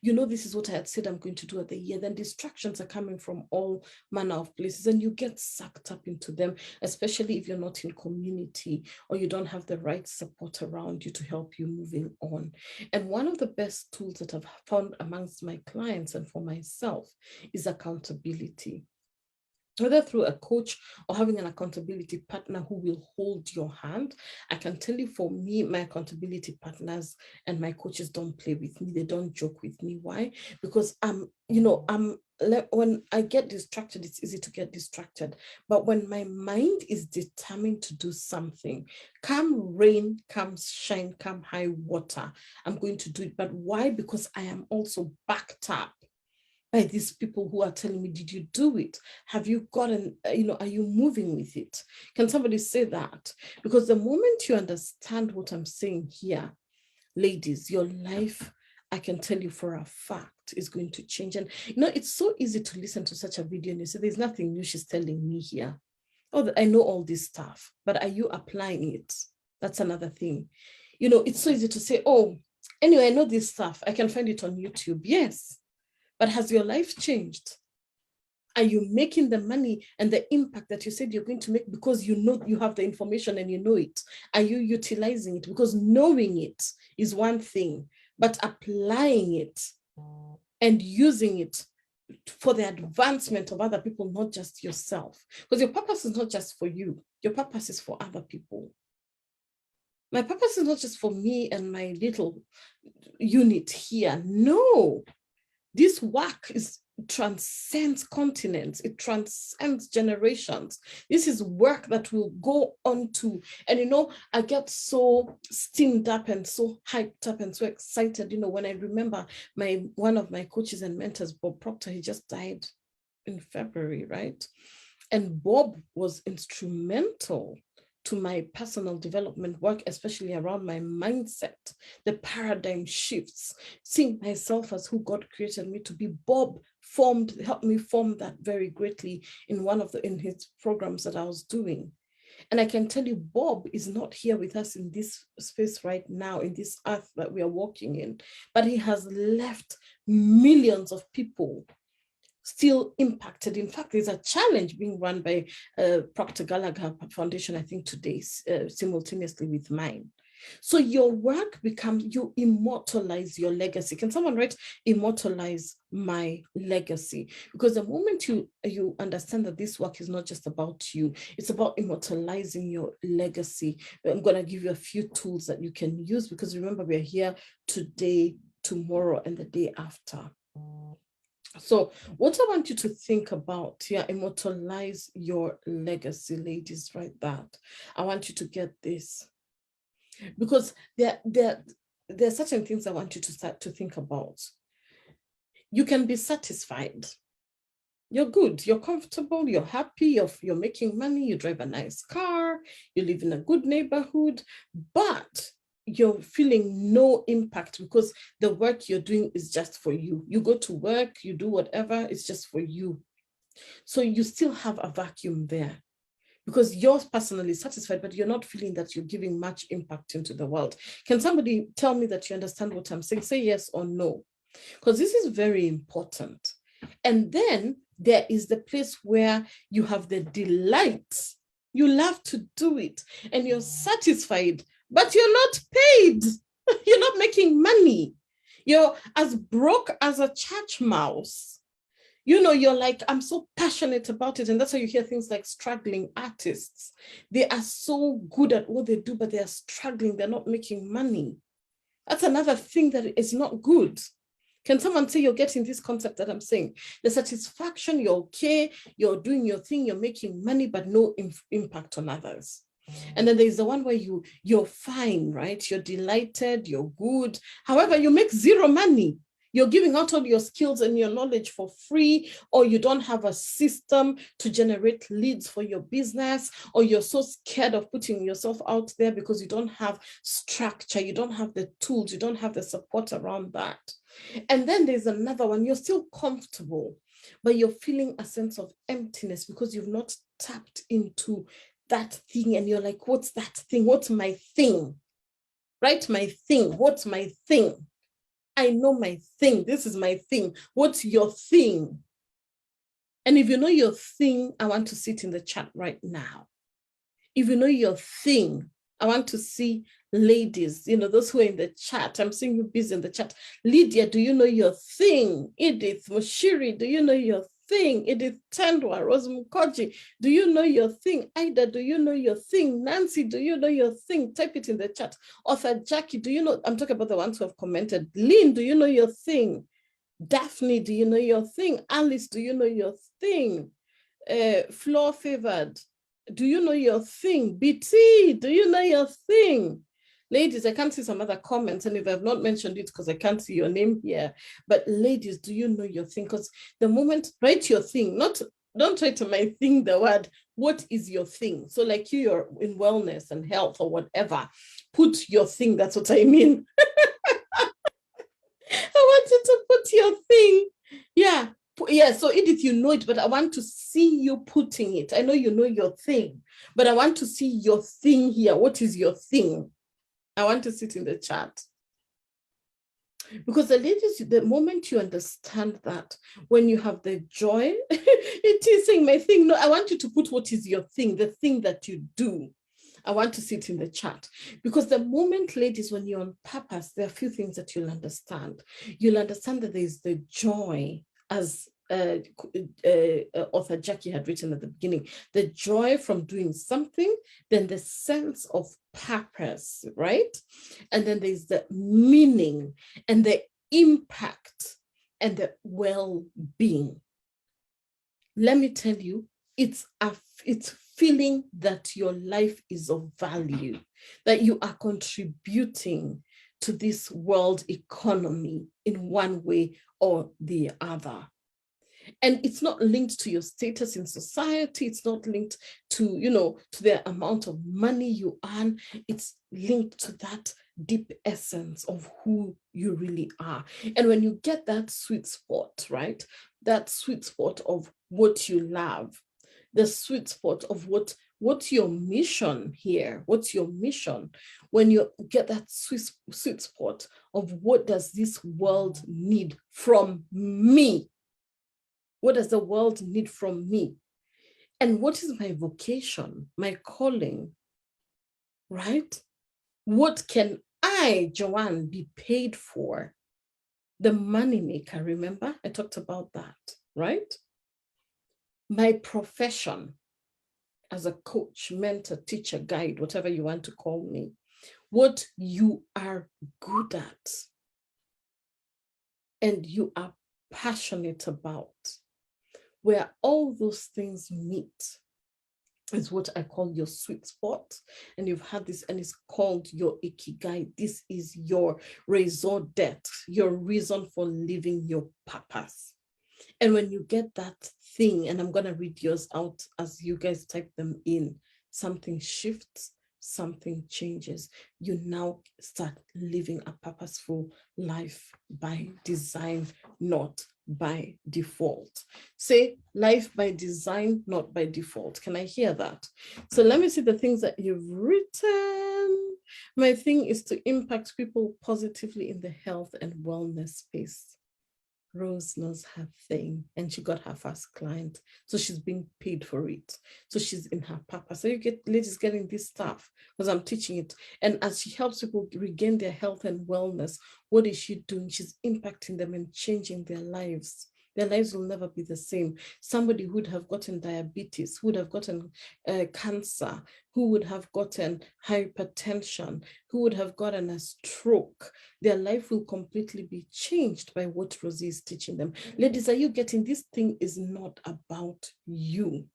This is what I had said I'm going to do at the year. Then distractions are coming from all manner of places, and you get sucked up into them, especially if you're not in community or you don't have the right support around you to help you moving on. And one of the best tools that I've found amongst my clients and for myself is accountability. Whether through a coach or having an accountability partner who will hold your hand. I can tell you, for me, my accountability partners and my coaches don't play with me. They don't joke with me. Why? Because when I get distracted, it's easy to get distracted. But when my mind is determined to do something, come rain, come shine, come high water, I'm going to do it. But why? Because I am also backed up by these people who are telling me, did you do it? Have you gotten, are you moving with it? Can somebody say that? Because the moment you understand what I'm saying here, ladies, your life, I can tell you for a fact, is going to change. And it's so easy to listen to such a video and you say, there's nothing new she's telling me here. Oh, I know all this stuff, but are you applying it? That's another thing. It's so easy to say, oh, anyway, I know this stuff. I can find it on YouTube. Yes. But has your life changed? Are you making the money and the impact that you said you're going to make because you know you have the information and you know it? Are you utilizing it? Because knowing it is one thing, but applying it and using it for the advancement of other people, not just yourself. Because your purpose is not just for you. Your purpose is for other people. My purpose is not just for me and my little unit here. No, this work transcends continents. It transcends generations. This is work that will go on to, and I get so steamed up and so hyped up and so excited, when I remember one of my coaches and mentors, Bob Proctor, he just died in February, right? And Bob was instrumental to my personal development work, especially around my mindset, the paradigm shifts, seeing myself as who God created me to be. Bob helped me form that very greatly in his programs that I was doing. And I can tell you, Bob is not here with us in this space right now, in this earth that we are walking in, but he has left millions of people still impacted. In fact, there's a challenge being run by Proctor Gallagher Foundation, I think today, simultaneously with mine. So your work becomes, you immortalize your legacy. Can someone write, immortalize my legacy? Because the moment you understand that this work is not just about you, it's about immortalizing your legacy. I'm going to give you a few tools that you can use, because remember, we're here today, tomorrow, and the day after. So what I want you to think about, immortalize your legacy, ladies, write that. I want you to get this, because there are certain things I want you to start to think about. You can be satisfied. You're good, you're comfortable, you're happy, you're making money, you drive a nice car, you live in a good neighborhood, but you're feeling no impact because the work you're doing is just for you. You go to work, you do whatever, it's just for you. So you still have a vacuum there because you're personally satisfied, but you're not feeling that you're giving much impact into the world. Can somebody tell me that you understand what I'm saying? Say yes or no, because this is very important. And then there is the place where you have the delight. You love to do it and you're satisfied, but you're not paid. You're not making money. You're as broke as a church mouse. You're like, I'm so passionate about it. And that's why you hear things like struggling artists. They are so good at what they do, but they are struggling. They're not making money. That's another thing that is not good. Can someone say you're getting this concept that I'm saying? The satisfaction, you're okay, you're doing your thing, you're making money, but no impact on others. And then there's the one where you're fine, right? You're delighted, you're good. However, you make zero money. You're giving out all your skills and your knowledge for free, or you don't have a system to generate leads for your business, or you're so scared of putting yourself out there because you don't have structure, you don't have the tools, you don't have the support around that. And then there's another one, you're still comfortable, but you're feeling a sense of emptiness because you've not tapped into that thing, and you're like, what's that thing? What's my thing? Write my thing. What's my thing? I know my thing. This is my thing. What's your thing? And if you know your thing, I want to see it in the chat right now. If you know your thing, I want to see ladies, those who are in the chat. I'm seeing you busy in the chat. Lydia, do you know your thing? Edith Moshiri, do you know your thing? Edith Tandwa, Rose Mukoji, do you know your thing? Ida, do you know your thing? Nancy, do you know your thing? Type it in the chat. Author Jackie, do you know? I'm talking about the ones who have commented. Lynn, do you know your thing? Daphne, do you know your thing? Alice, do you know your thing? Floor Favored, do you know your thing? BT, do you know your thing? Ladies, I can't see some other comments, and if I've not mentioned it because I can't see your name here, but ladies, do you know your thing? Because the moment, write your thing, don't try to my thing the word, what is your thing? So like you're in wellness and health or whatever, put your thing, that's what I mean. I want you to put your thing. Yeah, so Edith, you know it, but I want to see you putting it. I know you know your thing, but I want to see your thing here. What is your thing? I want to see it in the chat. Because the moment you understand that, when you have the joy, it is saying my thing. No, I want you to put what is your thing, the thing that you do. I want to see it in the chat. Because the moment, ladies, when you're on purpose, there are a few things that you'll understand. You'll understand that there's the joy, as author Jackie had written at the beginning, the joy from doing something, then the sense of purpose, right? And then there's the meaning and the impact and the well-being. Let me tell you, it's feeling that your life is of value, that you are contributing to this world economy in one way or the other. And it's not linked to your status in society. It's not linked to, to the amount of money you earn. It's linked to that deep essence of who you really are. And when you get that sweet spot, right? That sweet spot of what you love, the sweet spot of what's your mission here? What's your mission? When you get that sweet spot of what does this world need from me? What does the world need from me? And what is my vocation, my calling, right? What can I, Joanne, be paid for? The money maker, remember? I talked about that, right? My profession as a coach, mentor, teacher, guide, whatever you want to call me, what you are good at and you are passionate about, where all those things meet is what I call your sweet spot. And you've had this, and it's called your ikigai. This is your raison d'etre, your reason for living your purpose. And when you get that thing, and I'm going to read yours out as you guys type them in, something shifts, something changes. You now start living a purposeful life by design, not by default. Say life by design, not by default. Can I hear that? So let me see the things that you've written. My thing is to impact people positively in the health and wellness space. Rose knows her thing, and she got her first client, so she's being paid for it. So she's in her purpose. So you get ladies getting this stuff because I'm teaching it. And as she helps people regain their health and wellness, what is she doing? She's impacting them and changing their lives. Their lives will never be the same. Somebody who would have gotten diabetes, who would have gotten cancer, who would have gotten hypertension, who would have gotten a stroke, their life will completely be changed by what Rosie is teaching them. Ladies, are you getting this? Thing is not about you.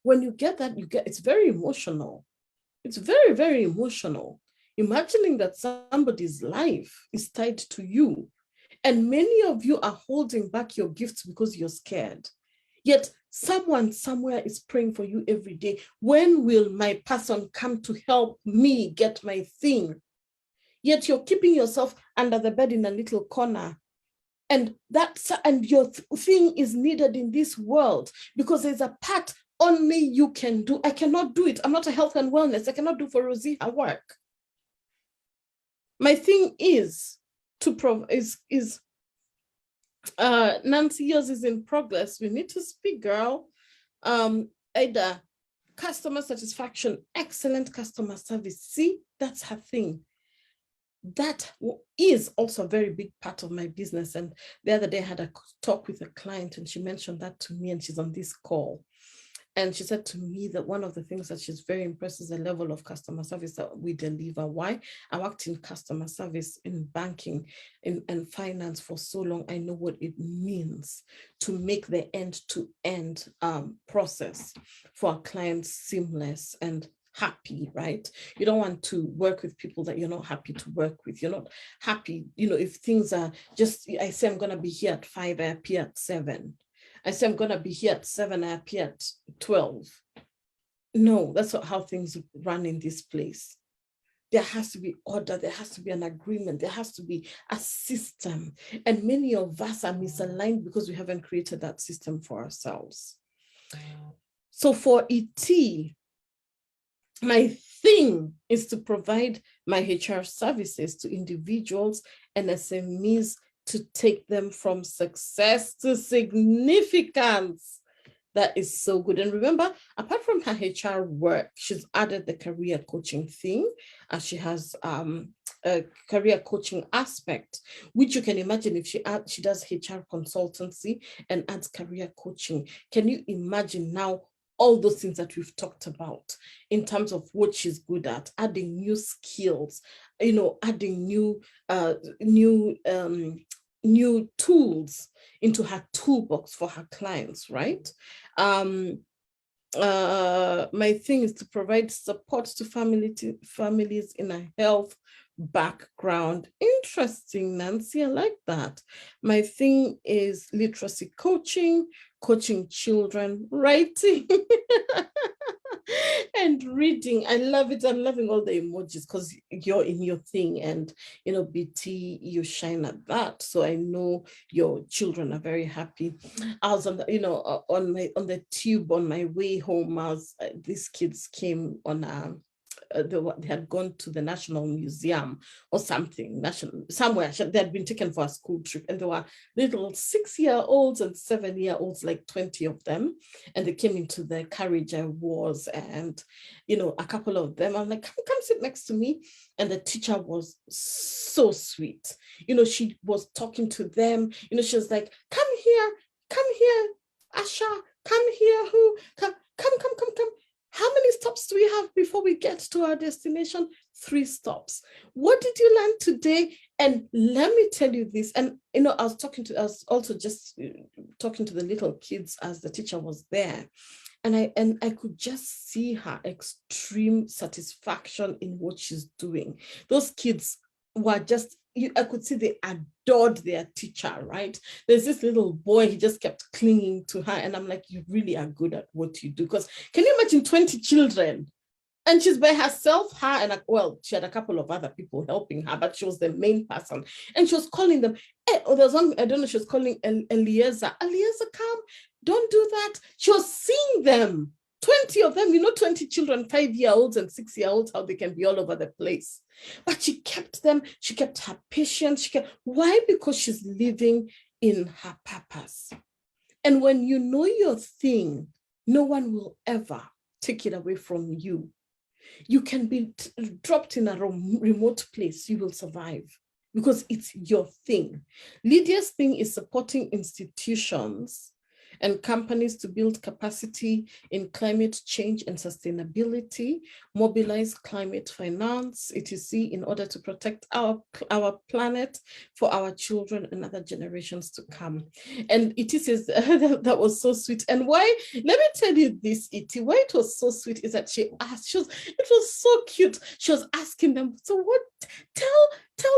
When you get that, it's very emotional. It's very, very emotional. Imagining that somebody's life is tied to you. And many of you are holding back your gifts because you're scared. Yet someone somewhere is praying for you every day. When will my person come to help me get my thing? Yet you're keeping yourself under the bed in a little corner. And your thing is needed in this world because there's a part only you can do. I cannot do it. I'm not a health and wellness. I cannot do for Rosie her work. My thing is Nancy, yours is in progress. We need to speak, girl. Ada, customer satisfaction, excellent customer service. See, that's her thing. That is also a very big part of my business. And the other day I had a talk with a client and she mentioned that to me, and she's on this call. And she said to me that one of the things that she's very impressed is the level of customer service that we deliver. Why? I worked in customer service, in banking, and finance for so long. I know what it means to make the end-to-end process for our clients seamless and happy, right? You don't want to work with people that you're not happy to work with. You're not happy, if things are just, I say I'm going to be here at 5, I appear at 7. I say I'm going to be here at 7, I appear at 12. No, that's not how things run in this place. There has to be order. There has to be an agreement. There has to be a system. And many of us are misaligned because we haven't created that system for ourselves. So for ET, my thing is to provide my HR services to individuals and SMEs to take them from success to significance. That is so good. And remember, apart from her HR work, she's added the career coaching thing, as she has a career coaching aspect, which you can imagine if she does HR consultancy and adds career coaching. Can you imagine now all those things that we've talked about in terms of what she's good at, adding new skills, adding new tools into her toolbox for her clients, right? My thing is to provide support to families in a health background. Interesting, Nancy, I like that. My thing is literacy coaching children, writing, and reading. I love it. I'm loving all the emojis because you're in your thing, and BT, you shine at that. So I know your children are very happy. I was on the, on the tube on my way home. These kids came on they had gone to the National Museum or something, somewhere. They had been taken for a school trip, and there were little 6-year-olds and 7-year-olds, like 20 of them, and they came into the carriage I was, and a couple of them, I'm like, come sit next to me. And the teacher was so sweet. She was talking to them. She was like, come here, Asha, come here, come. How many stops do we have before we get to our destination? 3 stops. What did you learn today? And let me tell you this. And I was also just talking to the little kids as the teacher was there. And I could just see her extreme satisfaction in what she's doing. Those kids were just, I could see they adored their teacher, right? There's this little boy, he just kept clinging to her. And I'm like, you really are good at what you do. Because can you imagine 20 children? And she's by herself, she had a couple of other people helping her, but she was the main person. And she was calling them, there was one, I don't know, she was calling Eliezer, come, don't do that. She was seeing them, 20 of them, 20 children, 5-year-olds and 6-year-olds, how they can be all over the place. But she kept them, she kept her patience. Why? Because she's living in her purpose. And when you know your thing, no one will ever take it away from you. You can be dropped in a remote place, you will survive because it's your thing. Lydia's thing is supporting institutions and companies to build capacity in climate change and sustainability, mobilize climate finance, etc., in order to protect our planet for our children and other generations to come. And it says that was so sweet. And why? Let me tell you this, Iti, why it was so sweet is that it was so cute. She was asking them, so what? Tell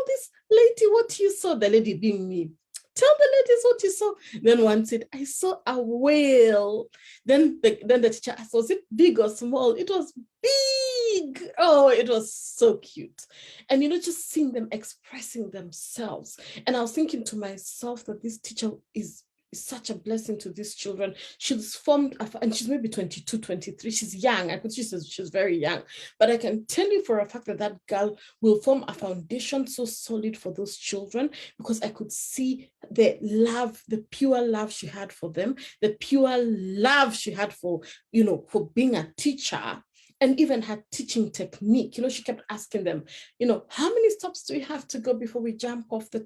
this lady what you saw. The lady being me. Tell the ladies what you saw. Then one said, I saw a whale. Then the teacher asked, was it big or small? It was big. Oh, it was so cute. And, just seeing them expressing themselves. And I was thinking to myself that this teacher is such a blessing to these children. She's formed, and she's maybe 22, 23. She's young. I could see she's very young. But I can tell you for a fact that girl will form a foundation so solid for those children, because I could see the love, the pure love she had for them, the pure love she had for being a teacher. And even her teaching technique, she kept asking them, how many stops do we have to go before we jump off the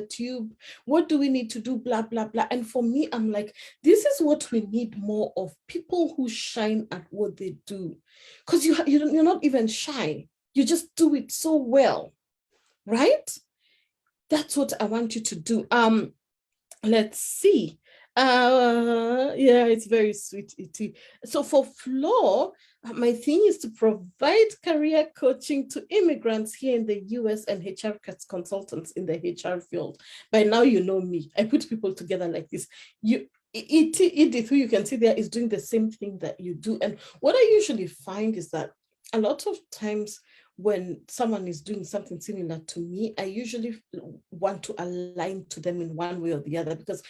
tube? What do we need to do? Blah, blah, blah. And for me, I'm like, this is what we need more of, people who shine at what they do. Because you're not even shy. You just do it so well, right? That's what I want you to do. Let's see. Yeah, it's very sweet, Iti. So for Flo, my thing is to provide career coaching to immigrants here in the US and HR consultants in the HR field. By now, you know me. I put people together like this. Edith, who you can see there, is doing the same thing that you do. And what I usually find is that a lot of times when someone is doing something similar to me, I usually want to align to them in one way or the other, because,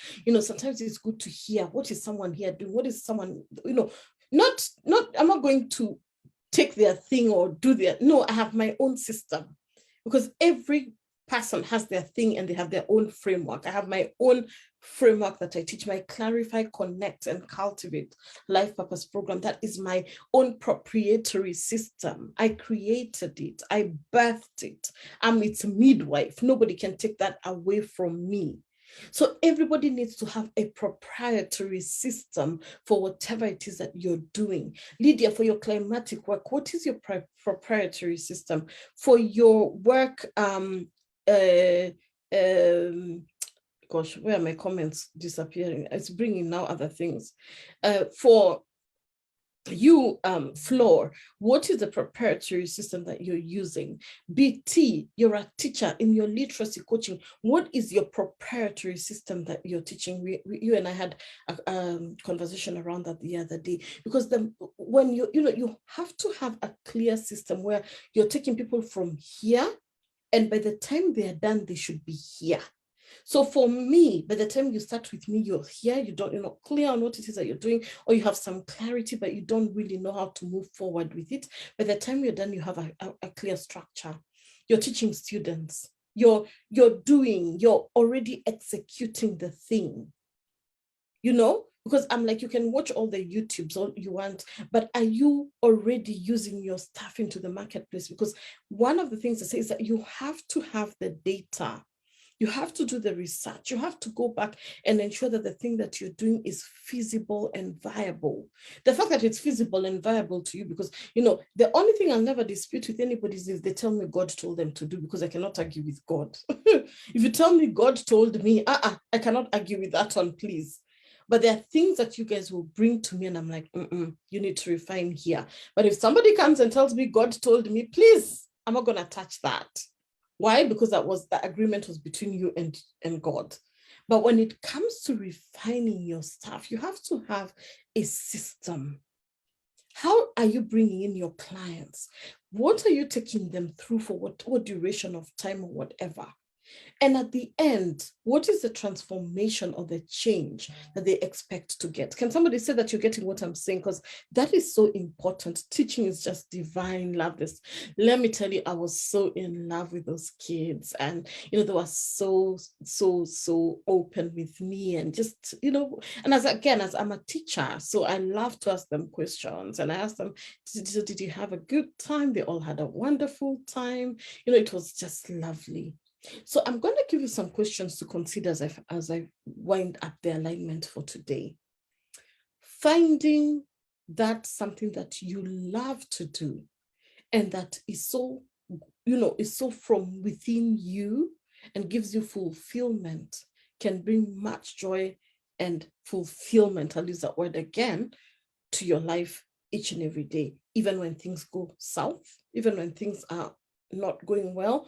sometimes it's good to hear, what is someone here doing? What is someone, I'm not going to take their thing or do their, no, I have my own system, because every person has their thing and they have their own framework. I have my own framework that I teach, my Clarify, Connect, and Cultivate Life Purpose program. That is my own proprietary system. I created it. I birthed it. I'm its midwife. Nobody can take that away from me. So everybody needs to have a proprietary system for whatever it is that you're doing. Lydia, for your climatic work, what is your proprietary system? For your work, gosh, where are my comments disappearing? It's bringing now other things. For you, Floor, what is the preparatory system that you're using? BT, you're a teacher in your literacy coaching. What is your preparatory system that you're teaching? You and I had a conversation around that the other day, because when you have to have a clear system where you're taking people from here, and by the time they're done, they should be here. So for me, by the time you start with me, you're here, you're not clear on what it is that you're doing, or you have some clarity, but you don't really know how to move forward with it. By the time you're done, you have a clear structure. You're teaching students. You're already executing the thing. Because I'm like, you can watch all the YouTubes all you want, but are you already using your stuff into the marketplace? Because one of the things I say is that you have to have the data. You have to do the research. You have to go back and ensure that the thing that you're doing is feasible and viable. The fact that it's feasible and viable to you, because, the only thing I'll never dispute with anybody is if they tell me God told them to do, because I cannot argue with God. If you tell me God told me, I cannot argue with that one, please. But there are things that you guys will bring to me and I'm like, you need to refine here. But if somebody comes and tells me God told me, please, I'm not going to touch that. Why? Because the agreement was between you and God. But when it comes to refining your stuff, you have to have a system. How are you bringing in your clients? What are you taking them through for what duration of time or whatever? And at the end, what is the transformation or the change that they expect to get? Can somebody say that you're getting what I'm saying? Because that is so important. Teaching is just divine. Love this. Let me tell you, I was so in love with those kids. And, they were so, so, so open with me. And just, and as I'm a teacher, so I love to ask them questions. And I asked them, did you have a good time? They all had a wonderful time. It was just lovely. So I'm going to give you some questions to consider as I wind up the alignment for today. Finding that something that you love to do and that is so, is so from within you and gives you fulfillment can bring much joy and fulfillment, I'll use that word again, to your life each and every day, even when things go south, even when things are not going well.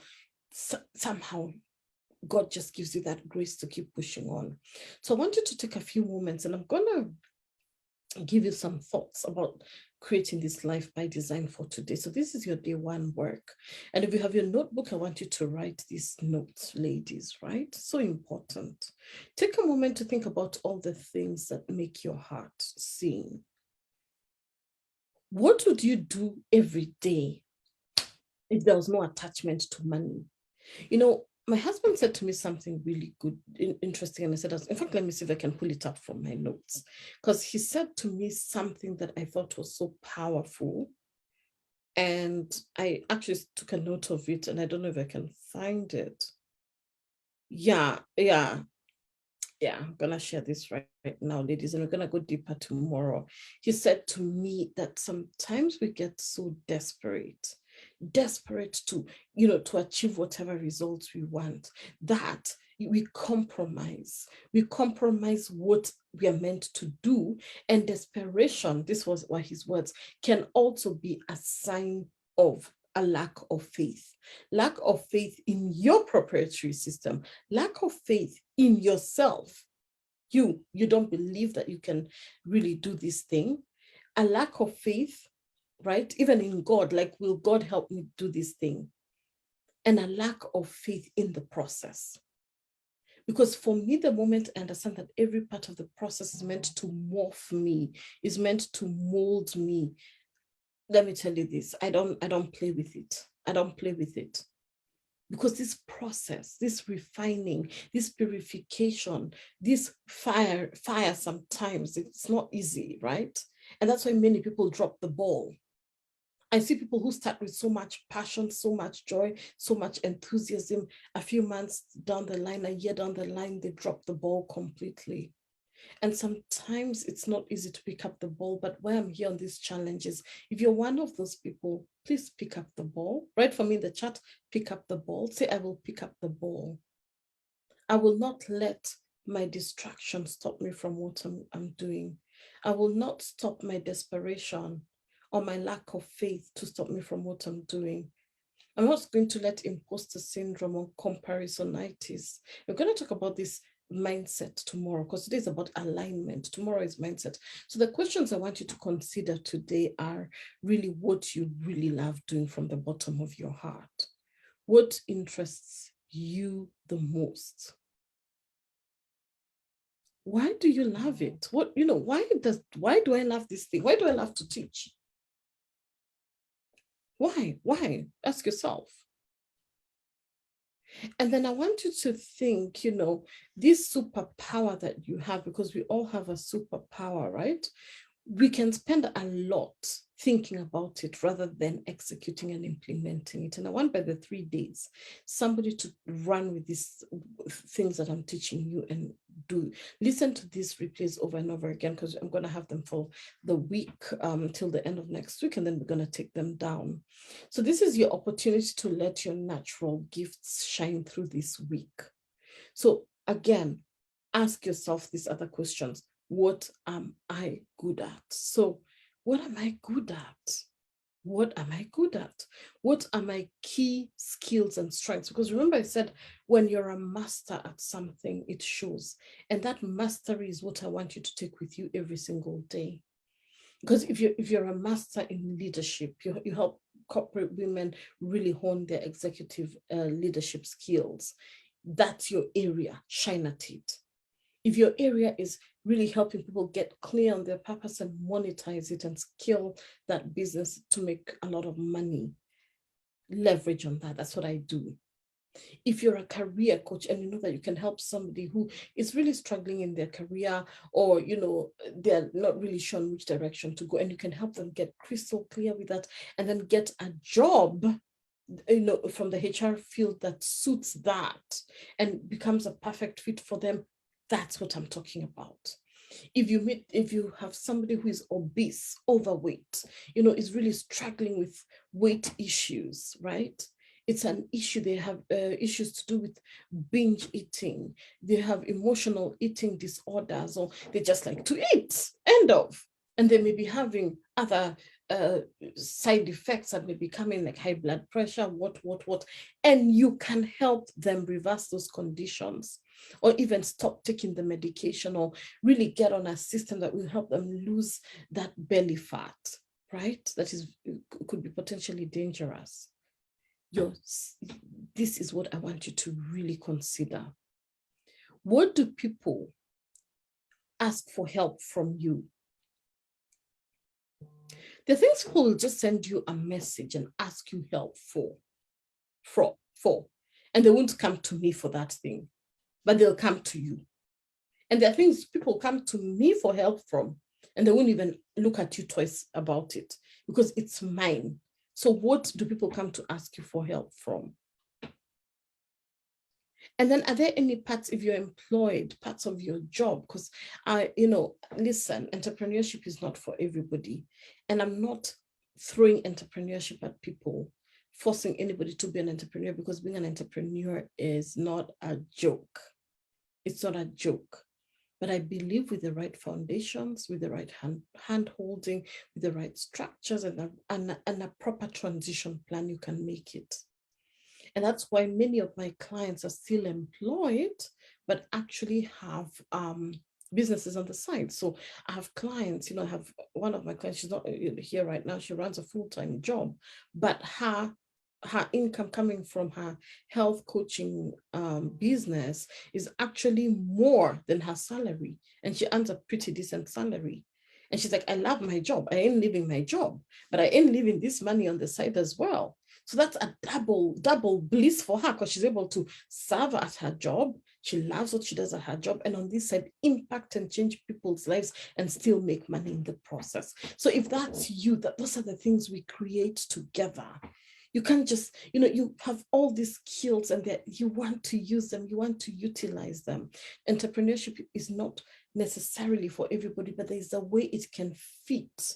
Somehow God just gives you that grace to keep pushing on. So I want you to take a few moments and I'm going to give you some thoughts about creating this life by design for today. So this is your day one work. And if you have your notebook, I want you to write these notes, ladies, right? So important. Take a moment to think about all the things that make your heart sing. What would you do every day if there was no attachment to money? My husband said to me something really good, interesting, and I said, in fact, let me see if I can pull it up from my notes, because he said to me something that I thought was so powerful, and I actually took a note of it, and I don't know if I can find it. Yeah, I'm gonna share this right now, ladies, and we're gonna go deeper tomorrow. He said to me that sometimes we get so desperate to achieve whatever results we want, that we compromise what we are meant to do. And desperation, this was what his words, can also be a sign of a lack of faith in your proprietary system, lack of faith in yourself. You don't believe that you can really do this thing, a lack of faith, right? Even in God, like, will God help me do this thing? And a lack of faith in the process. Because for me, the moment I understand that every part of the process is meant to morph me, is meant to mold me, let me tell you this, I don't play with it. I don't play with it. Because this process, this refining, this purification, this fire sometimes, it's not easy, right? And that's why many people drop the ball. I see people who start with so much passion, so much joy, so much enthusiasm. A few months down the line, a year down the line, they drop the ball completely. And sometimes it's not easy to pick up the ball, but why I'm here on these challenges, if you're one of those people, please pick up the ball. Write for me in the chat, pick up the ball. Say, I will pick up the ball. I will not let my distraction stop me from what I'm doing. I will not stop my desperation or my lack of faith to stop me from what I'm doing. I'm not going to let imposter syndrome or comparisonitis. We're going to talk about this mindset tomorrow, because today is about alignment. Tomorrow is mindset. So the questions I want you to consider today are really what you really love doing from the bottom of your heart. What interests you the most? Why do you love it? What, why do I love this thing? Why do I love to teach? Why? Ask yourself. And then I want you to think, this superpower that you have, because we all have a superpower, right? We can spend a lot thinking about it rather than executing and implementing it. And I want, by the 3 days, somebody to run with these things that I'm teaching you and listen to these replays over and over again, because I'm going to have them for the week till the end of next week, and then we're going to take them down. So this is your opportunity to let your natural gifts shine through this week. So again, ask yourself these other questions. What am I good at? So what am I good at? What am I good at? What are my key skills and strengths? Because remember, I said, when you're a master at something, it shows. And that mastery is what I want you to take with you every single day. Because if you're a master in leadership, you help corporate women really hone their executive leadership skills. That's your area. Shine at it. If your area is really helping people get clear on their purpose and monetize it and scale that business to make a lot of money, leverage on that. That's what I do. If you're a career coach and you know that you can help somebody who is really struggling in their career, or they're not really sure in which direction to go, and you can help them get crystal clear with that and then get a job from the HR field that suits that and becomes a perfect fit for them, that's what I'm talking about. If you have somebody who is obese, overweight, is really struggling with weight issues, right? It's an issue. They have issues to do with binge eating. They have emotional eating disorders, or they just like to eat, end of. And they may be having other side effects that may be coming, like high blood pressure, what. And you can help them reverse those conditions, or even stop taking the medication, or really get on a system that will help them lose that belly fat, right? That could be potentially dangerous. This is what I want you to really consider. What do people ask for help from you? The things people will just send you a message and ask you help for. And they won't come to me for that thing, but they'll come to you. And there are things people come to me for help from, and they won't even look at you twice about it, because it's mine. So what do people come to ask you for help from? And then, are there any parts, if you're employed, parts of your job? Because listen, entrepreneurship is not for everybody. And I'm not throwing entrepreneurship at people, forcing anybody to be an entrepreneur, because being an entrepreneur is not a joke. It's not a joke. But I believe with the right foundations, with the right hand holding, with the right structures and a proper transition plan, you can make it. And that's why many of my clients are still employed, but actually have businesses on the side. So I have clients, I have one of my clients, she's not here right now, she runs a full-time job, but her income coming from her health coaching business is actually more than her salary. And she earns a pretty decent salary. And she's like, I love my job. I ain't leaving my job, but I ain't leaving this money on the side as well. So that's a double bliss for her, because she's able to serve at her job. She loves what she does at her job. And on this side, impact and change people's lives and still make money in the process. So if that's you, those are the things we create together. You can't just, you have all these skills and that you want to use them, you want to utilize them. Entrepreneurship is not necessarily for everybody, but there's a way it can fit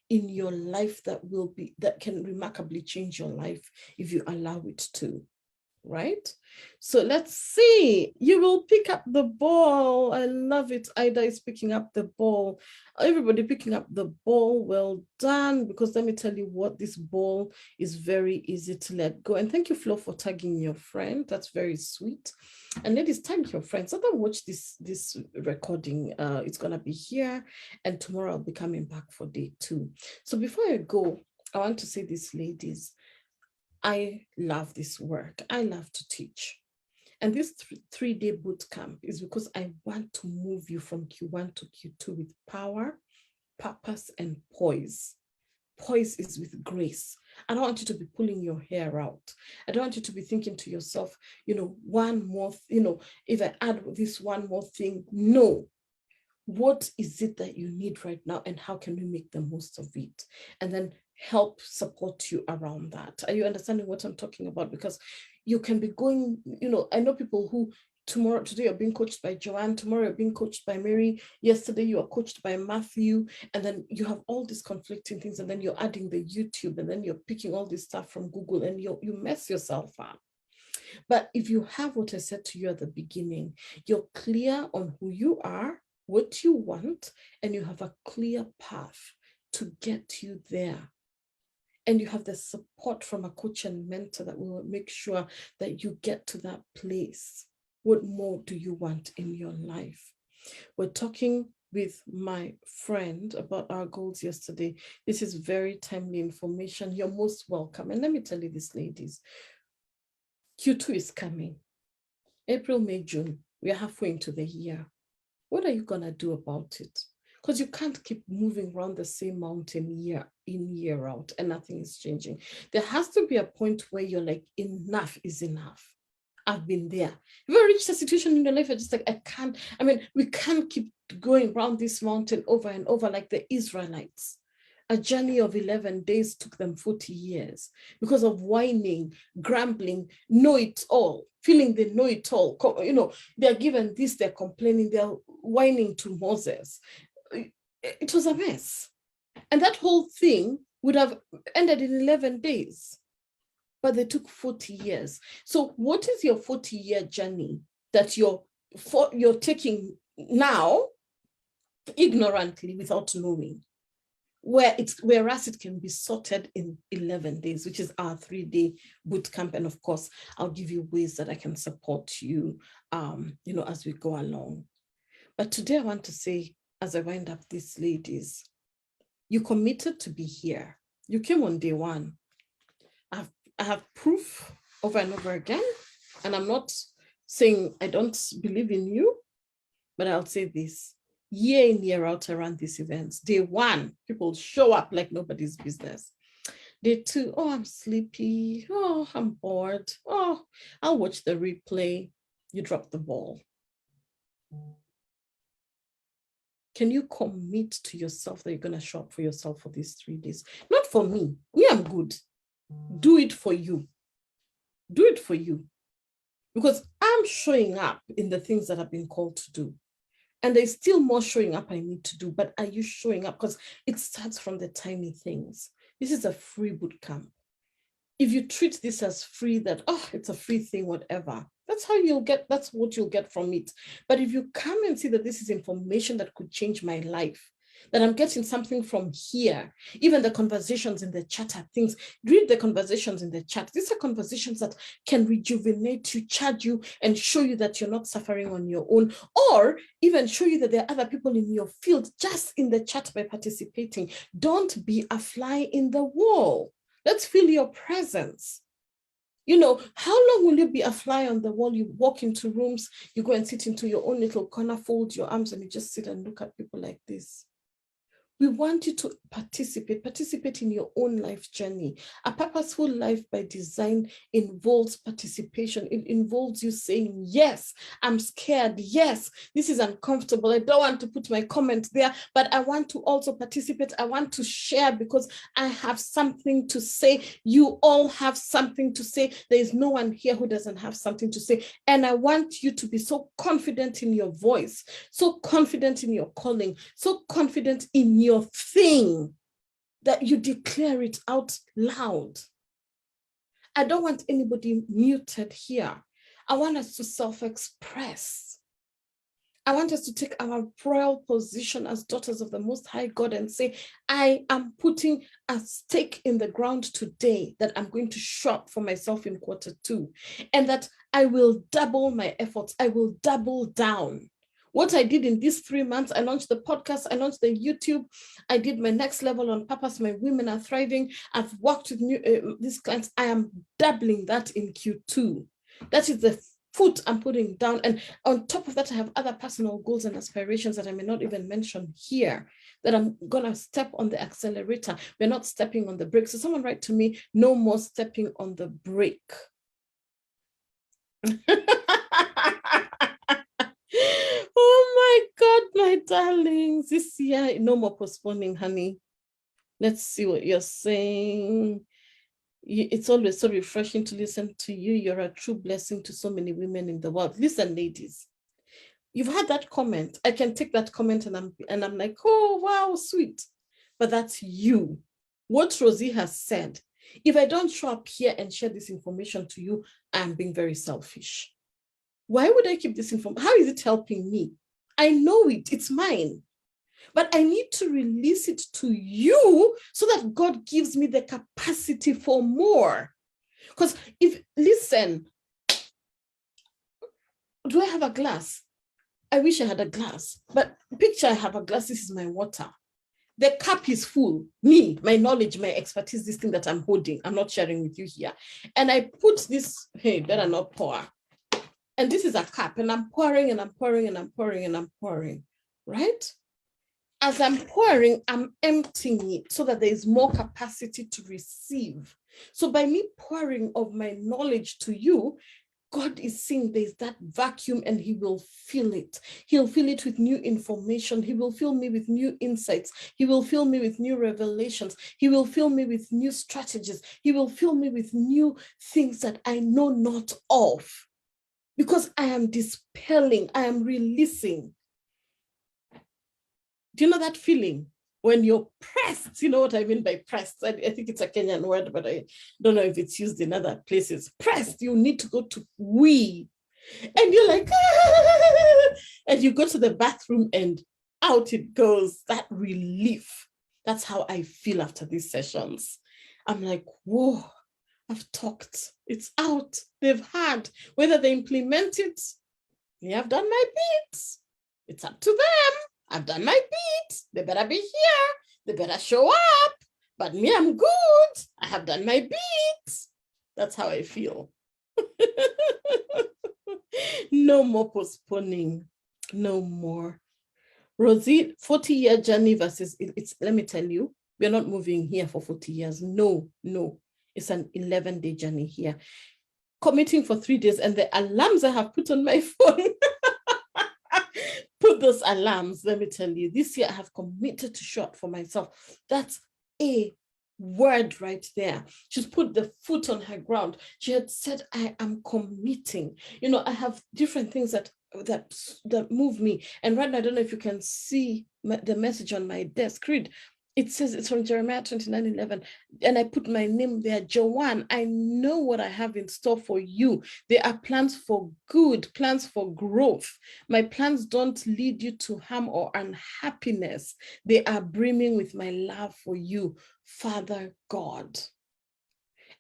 in your life that can remarkably change your life if you allow it to. Right? So let's see. You will pick up the ball. I love it. Ida is picking up the ball. Everybody picking up the ball. Well done. Because let me tell you what, this ball is very easy to let go. And thank you, Flo, for tagging your friend. That's very sweet. And ladies, tag your friends. So then watch this recording. It's gonna be here, and tomorrow I'll be coming back for day 2. So before I go, I want to say this, ladies. I love this work. I love to teach. And this 3-day boot camp is because I want to move you from Q1 to Q2 with power, purpose, and poise. Poise is with grace. I don't want you to be pulling your hair out. I don't want you to be thinking to yourself, one more, if I add this one more thing. No. What is it that you need right now, and how can we make the most of it? And then help support you around that. Are you understanding what I'm talking about? Because you can be going, I know people who today you're being coached by Joanne, tomorrow you're being coached by Mary, yesterday you are coached by Matthew, and then you have all these conflicting things, and then you're adding the YouTube, and then you're picking all this stuff from Google, and you mess yourself up. But if you have what I said to you at the beginning, you're clear on who you are, what you want, and you have a clear path to get you there. And you have the support from a coach and mentor that will make sure that you get to that place. What more do you want in your life? We're talking with my friend about our goals yesterday. This is very timely information. You're most welcome. And let me tell you this, ladies. Q2 is coming. April, May, June. We are halfway into the year. What are you going to do about it? Because you can't keep moving around the same mountain year in, year out, and nothing is changing. There has to be a point where you're like, enough is enough. I've been there. You've ever reached a situation in your life where just like, we can't keep going around this mountain over and over like the Israelites. A journey of 11 days took them 40 years because of whining, grumbling, know it all, feeling they know it all. They're given this, they're complaining, they're whining to Moses. It was a mess. And that whole thing would have ended in 11 days. But they took 40 years. So what is your 40-year journey that you're taking now ignorantly without knowing? Whereas it can be sorted in 11 days, which is our 3-day boot camp. And of course, I'll give you ways that I can support you, as we go along. But today I want to say, as I wind up these ladies, you committed to be here. You came on day 1. I have proof over and over again, and I'm not saying I don't believe in you, but I'll say this. Year in, year out, I run these events. Day 1, people show up like nobody's business. Day 2, oh, I'm sleepy. Oh, I'm bored. Oh, I'll watch the replay. You drop the ball. Can you commit to yourself that you're going to show up for yourself for these 3 days? Not for me. Me, I'm good. Do it for you. Do it for you. Because I'm showing up in the things that I've been called to do. And there's still more showing up I need to do. But are you showing up? Because it starts from the tiny things. This is a free boot camp. If you treat this as free, that, it's a free thing, whatever, that's what you'll get from it. But if you come and see that this is information that could change my life, that I'm getting something from here, even the conversations in the chat are things, read the conversations in the chat. These are conversations that can rejuvenate you, charge you, and show you that you're not suffering on your own, or even show you that there are other people in your field just in the chat by participating. Don't be a fly in the wall. Let's feel your presence. How long will you be a fly on the wall? You walk into rooms, you go and sit into your own little corner, fold your arms, and you just sit and look at people like this. We want you to participate in your own life journey. A purposeful life by design involves participation. It involves you saying, yes, I'm scared. Yes, this is uncomfortable. I don't want to put my comment there, but I want to also participate. I want to share because I have something to say. You all have something to say. There is no one here who doesn't have something to say. And I want you to be so confident in your voice, so confident in your calling, so confident in your thing that you declare it out loud. I don't want anybody muted here. I want us to self-express. I want us to take our royal position as daughters of the Most High God and say, I am putting a stake in the ground today that I'm going to show up for myself in Q2, and that I will double my efforts. I will double down. What I did in these 3 months, I launched the podcast, I launched the YouTube, I did my next level on purpose, my women are thriving. I've worked with these clients. I am doubling that in Q2. That is the foot I'm putting down. And on top of that, I have other personal goals and aspirations that I may not even mention here, that I'm gonna step on the accelerator. We're not stepping on the brake. So someone write to me, no more stepping on the brake. Oh my God, my darlings, this year, no more postponing, honey. Let's see what you're saying. It's always so refreshing to listen to you. You're a true blessing to so many women in the world. Listen, ladies, you've had that comment. I can take that comment and I'm like, oh, wow, sweet. But that's you. What Rosie has said, if I don't show up here and share this information to you, I'm being very selfish. Why would I keep this information? How is it helping me? I know it, it's mine. But I need to release it to you so that God gives me the capacity for more. Because listen, do I have a glass? I wish I had a glass, but picture I have a glass, this is my water. The cup is full, me, my knowledge, my expertise, this thing that I'm holding, I'm not sharing with you here. And I put this, hey, better not pour. And this is a cup, and I'm pouring and I'm pouring and I'm pouring and I'm pouring, right? As I'm pouring, I'm emptying it so that there is more capacity to receive. So by me pouring of my knowledge to you, God is seeing there's that vacuum and he will fill it. He'll fill it with new information. He will fill me with new insights. He will fill me with new revelations. He will fill me with new strategies. He will fill me with new things that I know not of. Because I am dispelling, I am releasing. Do you know that feeling when you're pressed? You know what I mean by pressed? I think it's a Kenyan word, but I don't know if it's used in other places. Pressed, you need to go to wee. And you're like, ah! And you go to the bathroom and out it goes, that relief. That's how I feel after these sessions. I'm like, whoa, I've talked. It's out. They've had. Whether they implement it, yeah, I've done my bits. It's up to them. I've done my bits. They better be here. They better show up. But me, I'm good. I have done my bits. That's how I feel. No more postponing. No more. Rosie, 40-year journey versus let me tell you, we're not moving here for 40 years. No. It's an 11-day journey here. Committing for 3 days, and the alarms I have put on my phone. Put those alarms, let me tell you. This year I have committed to show up for myself. That's a word right there. She's put the foot on her ground. She had said, I am committing. You know, I have different things that move me. And right now, I don't know if you can see the message on my desk. Read. It says it's from Jeremiah 29:11, and I put my name there. Joanne, I know what I have in store for you. There are plans for good, plans for growth. My plans don't lead you to harm or unhappiness. They are brimming with my love for you, Father God.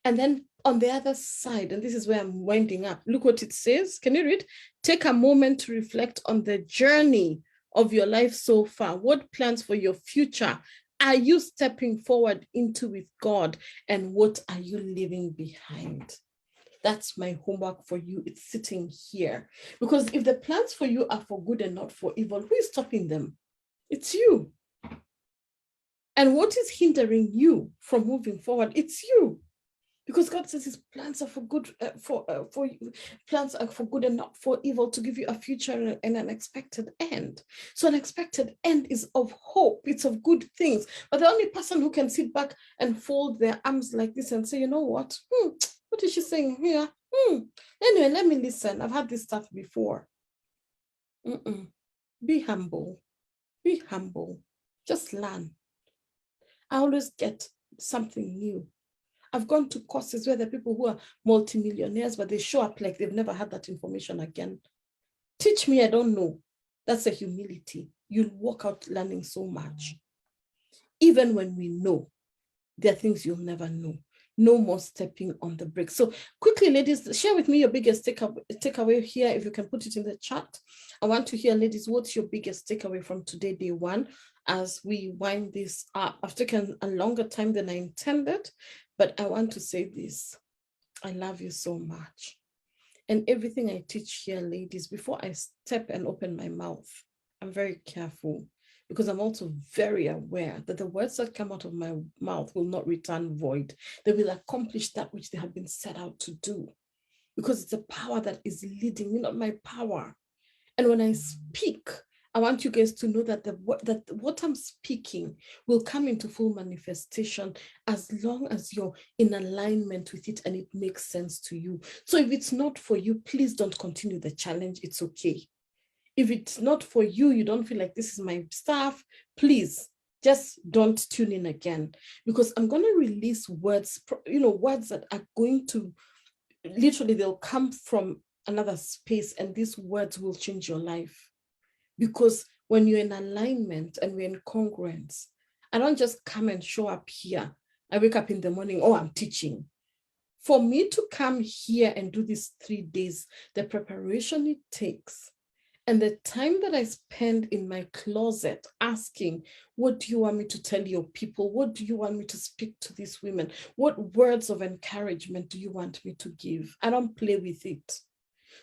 And then on the other side, and this is where I'm winding up, look what it says. Can you read? Take a moment to reflect on the journey of your life so far. What plans for your future are you stepping forward into with God, and what are you leaving behind? That's my homework for you. It's sitting here. Because if the plans for you are for good and not for evil, who is stopping them? It's you. And what is hindering you from moving forward? It's you. Because God says his plans are for good, for you. Plans are for good and not for evil, to give you a future and an expected end. So an expected end is of hope. It's of good things. But the only person who can sit back and fold their arms like this and say, you know what? What is she saying here? Anyway, let me listen. I've had this stuff before. Be humble. Be humble. Just learn. I always get something new. I've gone to courses where there are people who are multimillionaires, but they show up like they've never had that information again. Teach me, I don't know. That's a humility. You'll walk out learning so much. Even when we know, there are things you'll never know. No more stepping on the brakes. So quickly, ladies, share with me your biggest takeaway here. If you can put it in the chat. I want to hear, ladies, what's your biggest takeaway from today, day one, as we wind this up. I've taken a longer time than I intended, but I want to say this. I love you so much. And everything I teach here, ladies, before I step and open my mouth, I'm very careful, because I'm also very aware that the words that come out of my mouth will not return void. They will accomplish that which they have been set out to do, because it's a power that is leading me, not my power. And when I speak, I want you guys to know that what I'm speaking will come into full manifestation as long as you're in alignment with it and it makes sense to you. So if it's not for you, please don't continue the challenge. It's okay. If it's not for you, you don't feel like this is my stuff, please just don't tune in again, because I'm going to release words, words that are going to, literally, they'll come from another space, and these words will change your life. Because when you're in alignment and we're in congruence, I don't just come and show up here. I wake up in the morning, I'm teaching. For me to come here and do these 3 days, the preparation it takes, and the time that I spend in my closet asking, what do you want me to tell your people? What do you want me to speak to these women? What words of encouragement do you want me to give? I don't play with it.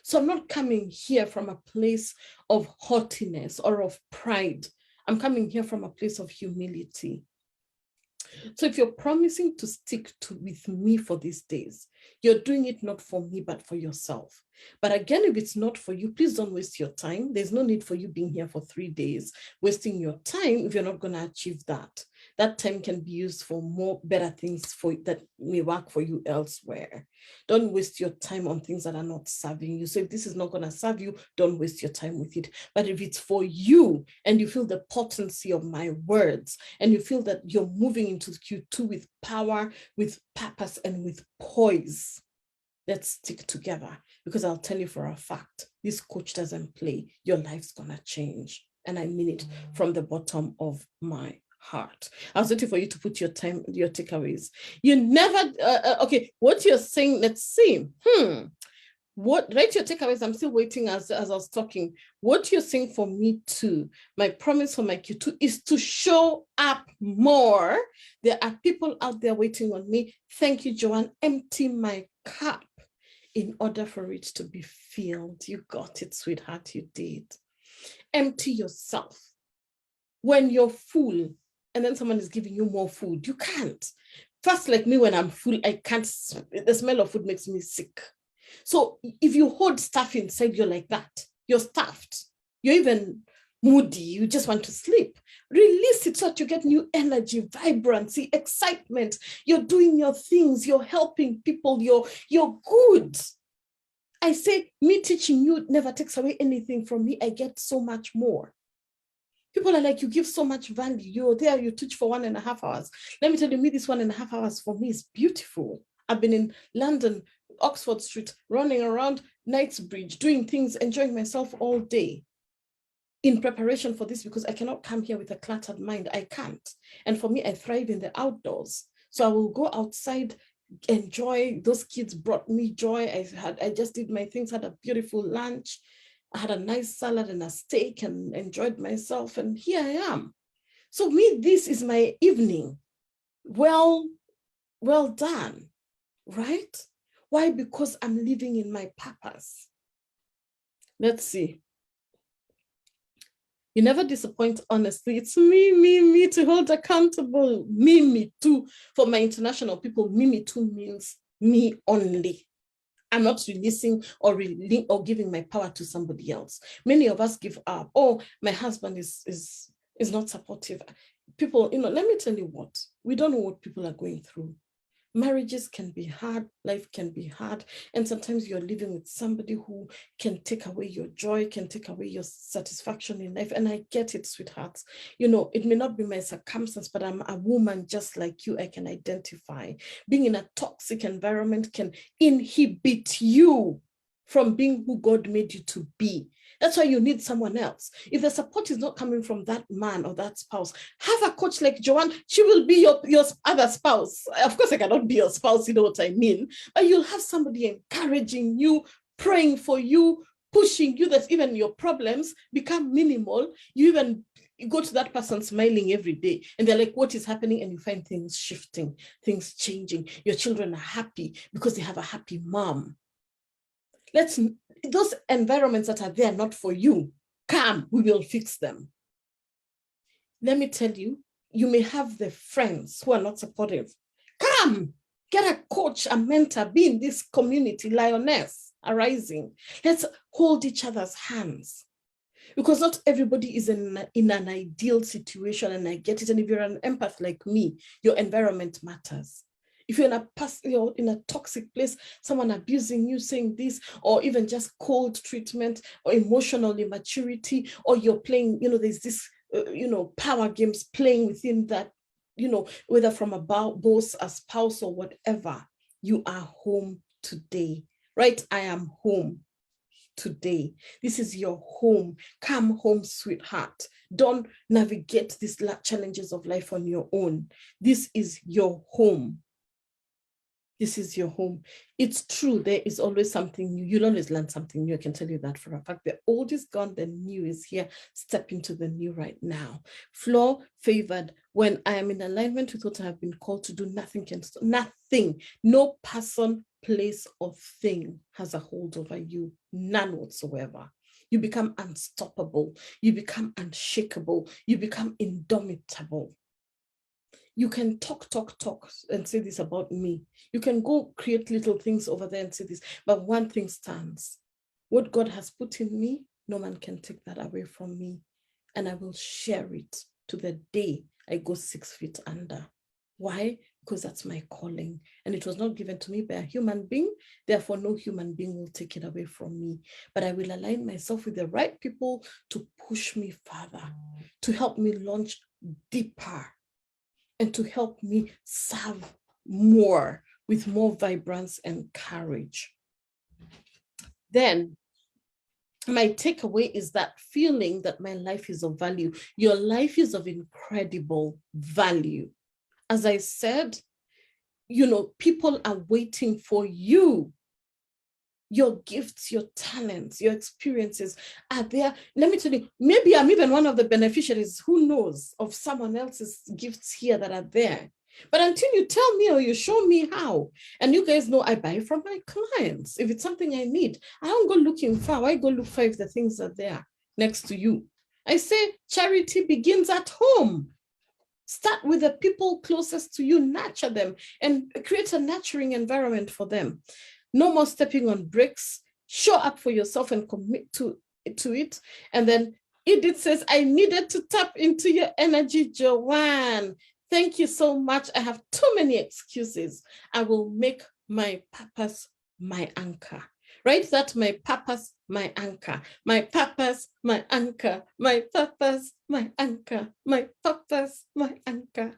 So I'm not coming here from a place of haughtiness or of pride. I'm coming here from a place of humility. So if you're promising to stick with me for these days, you're doing it not for me, but for yourself. But again, if it's not for you, please don't waste your time. There's no need for you being here for 3 days, wasting your time if you're not going to achieve that. That time can be used for more better things that may work for you elsewhere. Don't waste your time on things that are not serving you. So if this is not going to serve you, don't waste your time with it. But if it's for you and you feel the potency of my words, and you feel that you're moving into Q2 with power, with purpose, and with poise, let's stick together, because I'll tell you for a fact, this coach doesn't play. Your life's going to change. And I mean it from the bottom of my heart. I was waiting for you to put your takeaways. You never, okay, what you're saying, let's see. Write your takeaways. I'm still waiting as I was talking. What you're saying for me too, my promise for my Q2 is to show up more. There are people out there waiting on me. Thank you, Joanne. Empty my cup in order for it to be filled. You got it, sweetheart. You did. Empty yourself. When you're full and then someone is giving you more food, you can't. First, like me, when I'm full, I can't. The smell of food makes me sick. So if you hold stuff inside you like that, you're stuffed. You're even moody. You just want to sleep. Release it so that you get new energy, vibrancy, excitement. You're doing your things. You're helping people. You're good. I say, me teaching you never takes away anything from me. I get so much more. People are like, you give so much value. You're there, you teach for 1.5 hours. Let me tell you, this 1.5 hours for me is beautiful. I've been in London, Oxford Street, running around Knightsbridge, doing things, enjoying myself all day in preparation for this, because I cannot come here with a cluttered mind. I can't. And for me, I thrive in the outdoors. So I will go outside, enjoy. Those kids brought me joy. I just did my things, had a beautiful lunch. I had a nice salad and a steak and enjoyed myself. And here I am. So me, this is my evening. Well done, right? Why? Because I'm living in my purpose. Let's see. You never disappoint, honestly. It's me to hold accountable. Me too. For my international people, me too means me only. I'm not releasing or giving my power to somebody else. Many of us give up. Oh, my husband is not supportive. People, let me tell you what, we don't know what people are going through. Marriages can be hard, life can be hard, and sometimes you're living with somebody who can take away your joy, can take away your satisfaction in life. And I get it, sweethearts. It may not be my circumstance, but I'm a woman just like you. I can identify. Being in a toxic environment can inhibit you from being who God made you to be. That's why you need someone else. If the support is not coming from that man or that spouse, have a coach like Joanne. She will be your other spouse. Of course, I cannot be your spouse, you know what I mean? But you'll have somebody encouraging you, praying for you, pushing you, that even your problems become minimal. You even go to that person smiling every day, and they're like, what is happening? And you find things shifting, things changing. Your children are happy because they have a happy mom. Those environments that are there not for you, come, we will fix them. Let me tell you, you may have the friends who are not supportive. Come, get a coach, a mentor, be in this community, Lioness Arising. Let's hold each other's hands. Because not everybody is in an ideal situation, and I get it. And if you're an empath like me, your environment matters. If you're in a toxic place, someone abusing you, saying this, or even just cold treatment or emotional immaturity, or you're playing, there's this, power games playing within that, whether from a boss, a spouse, or whatever, you are home today, right? I am home today. This is your home. Come home, sweetheart. Don't navigate these challenges of life on your own. This is your home. This is your home. It's true, there is always something new. You'll always learn something new. I can tell you that for a fact. The old is gone, the new is here. Step into the new right now. Floor favored. When I am in alignment with what I have been called to do, nothing can stop. Nothing. No person, place, or thing has a hold over you. None whatsoever. You become unstoppable. You become unshakable. You become indomitable. You can talk and say this about me. You can go create little things over there and say this, but one thing stands. What God has put in me, no man can take that away from me. And I will share it to the day I go 6 feet under. Why? Because that's my calling. And it was not given to me by a human being. Therefore, no human being will take it away from me. But I will align myself with the right people to push me further, to help me launch deeper, and to help me serve more with more vibrance and courage. Then my takeaway is that feeling that my life is of value. Your life is of incredible value. As I said, people are waiting for you. Your gifts, your talents, your experiences are there. Let me tell you, maybe I'm even one of the beneficiaries, who knows, of someone else's gifts here that are there. But until you tell me or you show me how, and you guys know I buy from my clients. If it's something I need, I don't go looking far. I go look for if the things are there next to you. I say charity begins at home. Start with the people closest to you, nurture them, and create a nurturing environment for them. No more stepping on bricks. Show up for yourself and commit to it. And then Edith says, I needed to tap into your energy, Joanne. Thank you so much. I have too many excuses. I will make my purpose my anchor. Write that: my purpose, my anchor. My purpose, my anchor. My purpose, my anchor. My purpose, my anchor.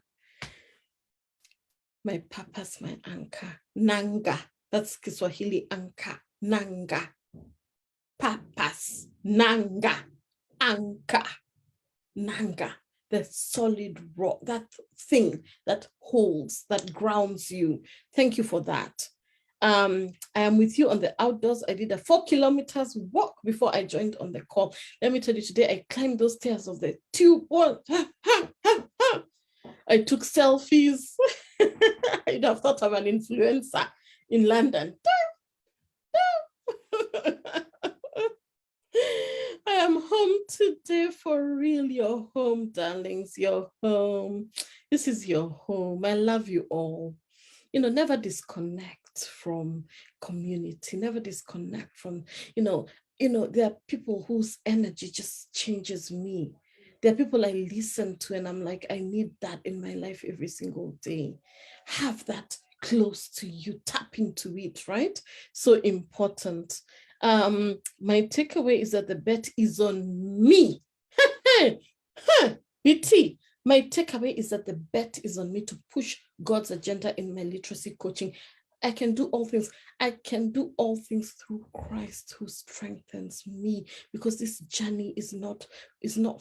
My purpose, my anchor. Nanga. That's Kiswahili anchor. Nanga. Purpose. Nanga. Anchor. Nanga. The solid rock. That thing that holds, that grounds you. Thank you for that. I am with you on the outdoors. I did a 4 kilometers walk before I joined on the call. Let me tell you, today I climbed those stairs of the tube. I took selfies. I'd have thought I'm an influencer in London. I am home today, for real, your home, darlings, your home. This is your home. I love you all. Never disconnect from community, never disconnect from, there are people whose energy just changes me. There are people I listen to and I'm like, I need that in my life every single day. Have that close to you, tap into it, right? So important. My takeaway is that the bet is on me. BT, my takeaway is that the bet is on me to push God's agenda in my literacy coaching. I can do all things. I can do all things through Christ who strengthens me, because this journey is not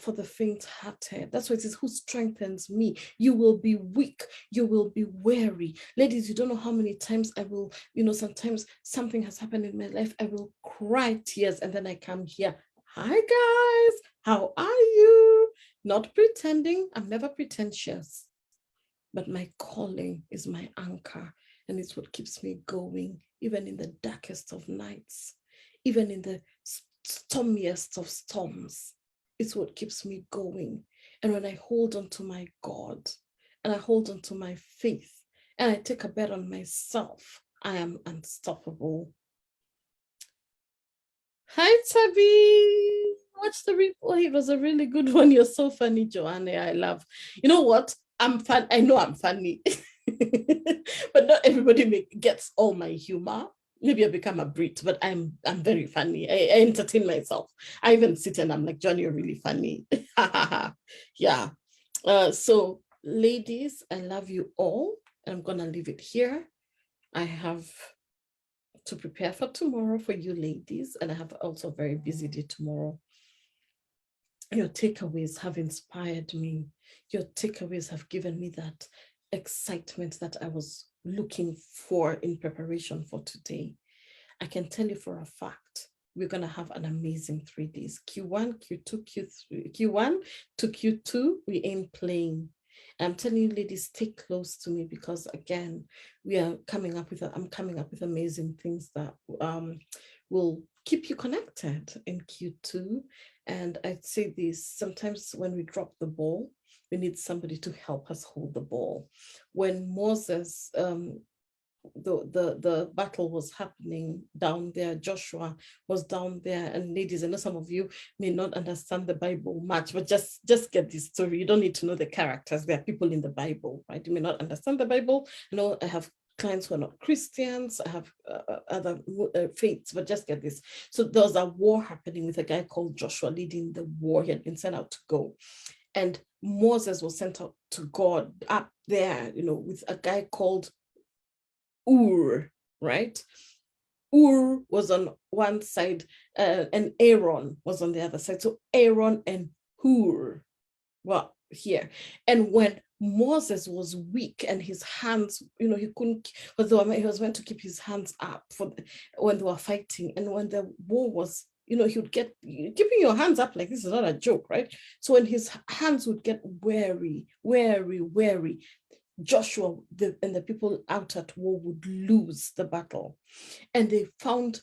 for the faint-hearted. That's why it says, who strengthens me. You will be weak. You will be weary. Ladies, you don't know how many times I will, sometimes something has happened in my life. I will cry tears and then I come here. Hi, guys. How are you? Not pretending. I'm never pretentious. But my calling is my anchor. And it's what keeps me going, even in the darkest of nights, even in the stormiest of storms. It's what keeps me going. And when I hold on to my God, and I hold on to my faith, and I take a bet on myself, I am unstoppable. Hi, Tabby. Watch the replay. It was a really good one. You're so funny, Joanne. I love. You know what? I'm fun. I know I'm funny. But not everybody gets all my humor. Maybe I become a Brit, but I'm very funny. I entertain myself. I even sit and I'm like, Johnny, you're really funny. Yeah. So ladies, I love you all. I'm gonna leave it here. I have to prepare for tomorrow for you ladies, and I have also a very busy day tomorrow. Your takeaways have inspired me. Your takeaways have given me that excitement that I was looking for in preparation for today. I can tell you for a fact, we're going to have an amazing 3 days. Q1, Q2, Q3, Q1 to Q2, we ain't playing. I'm telling you, ladies, stay close to me, because again, I'm coming up with amazing things that will keep you connected in Q2. And I'd say this, sometimes when we drop the ball, we need somebody to help us hold the ball. When Moses, the battle was happening down there, Joshua was down there, and ladies, I know some of you may not understand the Bible much, but just get this story. You don't need to know the characters. There are people in the Bible, right? You may not understand the Bible. I know I have clients who are not Christians. I have other faiths, but just get this. So there was a war happening with a guy called Joshua leading the war. He had been sent out to go. And Moses was sent out to God up there, with a guy called Ur, right? Ur was on one side and Aaron was on the other side. So Aaron and Hur were here. And when Moses was weak and his hands, he couldn't, because he was meant to keep his hands up when they were fighting. And when the war was, he would get, keeping your hands up like this is not a joke, right? So when his hands would get weary, Joshua and the people out at war would lose the battle. And they found,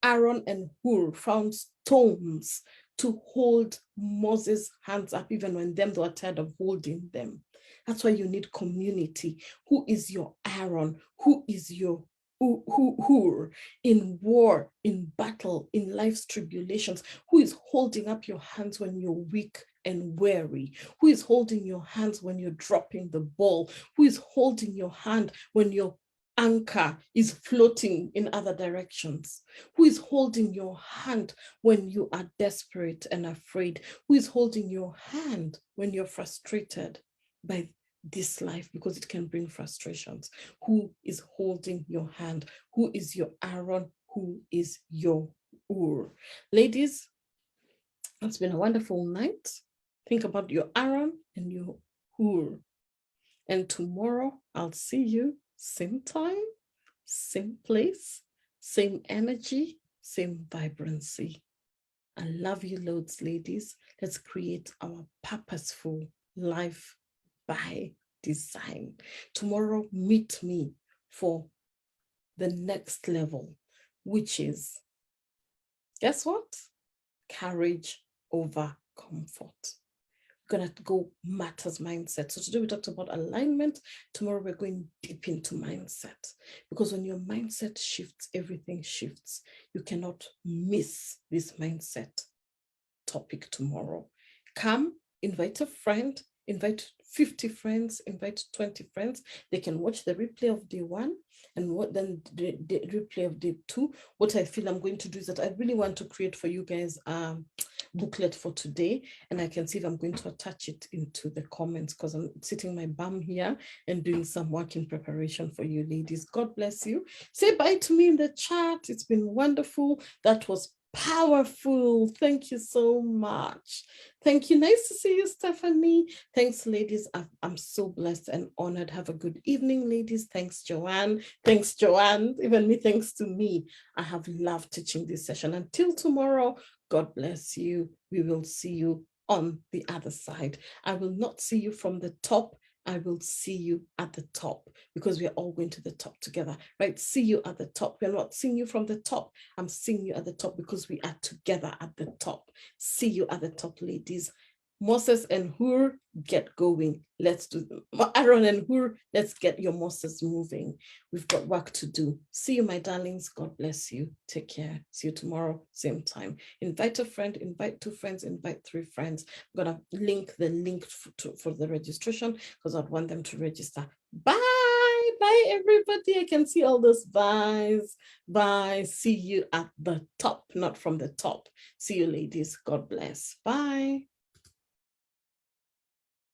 Aaron and Hur found stones to hold Moses' hands up, even when they were tired of holding them. That's why you need community. Who is your Aaron? Who is your Hur in war, in battle, in life's tribulations? Who is holding up your hands when you're weak and weary? Who is holding your hands when you're dropping the ball? Who is holding your hand when your anchor is floating in other directions? Who is holding your hand when you are desperate and afraid? Who is holding your hand when you're frustrated by this life, because it can bring frustrations? Who is holding your hand? Who is your Aaron? Who is your Ur? Ladies, it's been a wonderful night. Think about your Aaron and your Ur. And tomorrow I'll see you, same time, same place, same energy, same vibrancy. I love you loads, ladies. Let's create our purposeful life by design. Tomorrow, meet me for the next level, which is, guess what? Courage over comfort. We're going to go matters mindset. So today we talked about alignment. Tomorrow we're going deep into mindset, because when your mindset shifts, everything shifts. You cannot miss this mindset topic tomorrow. Come, invite a friend, invite 50 friends, invite 20 friends. They can watch the replay of day 1 and then the replay of day 2. What I feel I'm going to do is that I really want to create for you guys booklet for today, and I can see if I'm going to attach it into the comments, because I'm sitting my bum here and doing some work in preparation for you ladies. God bless you. Say bye to me in the chat. It's been wonderful. That was powerful. Thank you so much. Thank you. Nice to see you, Stephanie. Thanks, ladies. I'm so blessed and honored. Have a good evening, ladies. Thanks, Joanne. Thanks, Joanne. Even me, thanks to me. I have loved teaching this session. Until tomorrow, God bless you. We will see you on the other side. I will not see you from the top. I will see you at the top, because we are all going to the top together, right? See you at the top. We're not seeing you from the top. I'm seeing you at the top because we are together at the top. See you at the top, ladies. Moses and Hur, get going. Let's do Aaron and Hur, let's get your Moses moving. We've got work to do. See you, my darlings. God bless you. Take care. See you tomorrow, same time. Invite a friend, invite 2 friends, invite 3 friends. I'm going to link the link for the registration, because I'd want them to register. Bye. Bye, everybody. I can see all those byes. Bye. See you at the top, not from the top. See you, ladies. God bless. Bye.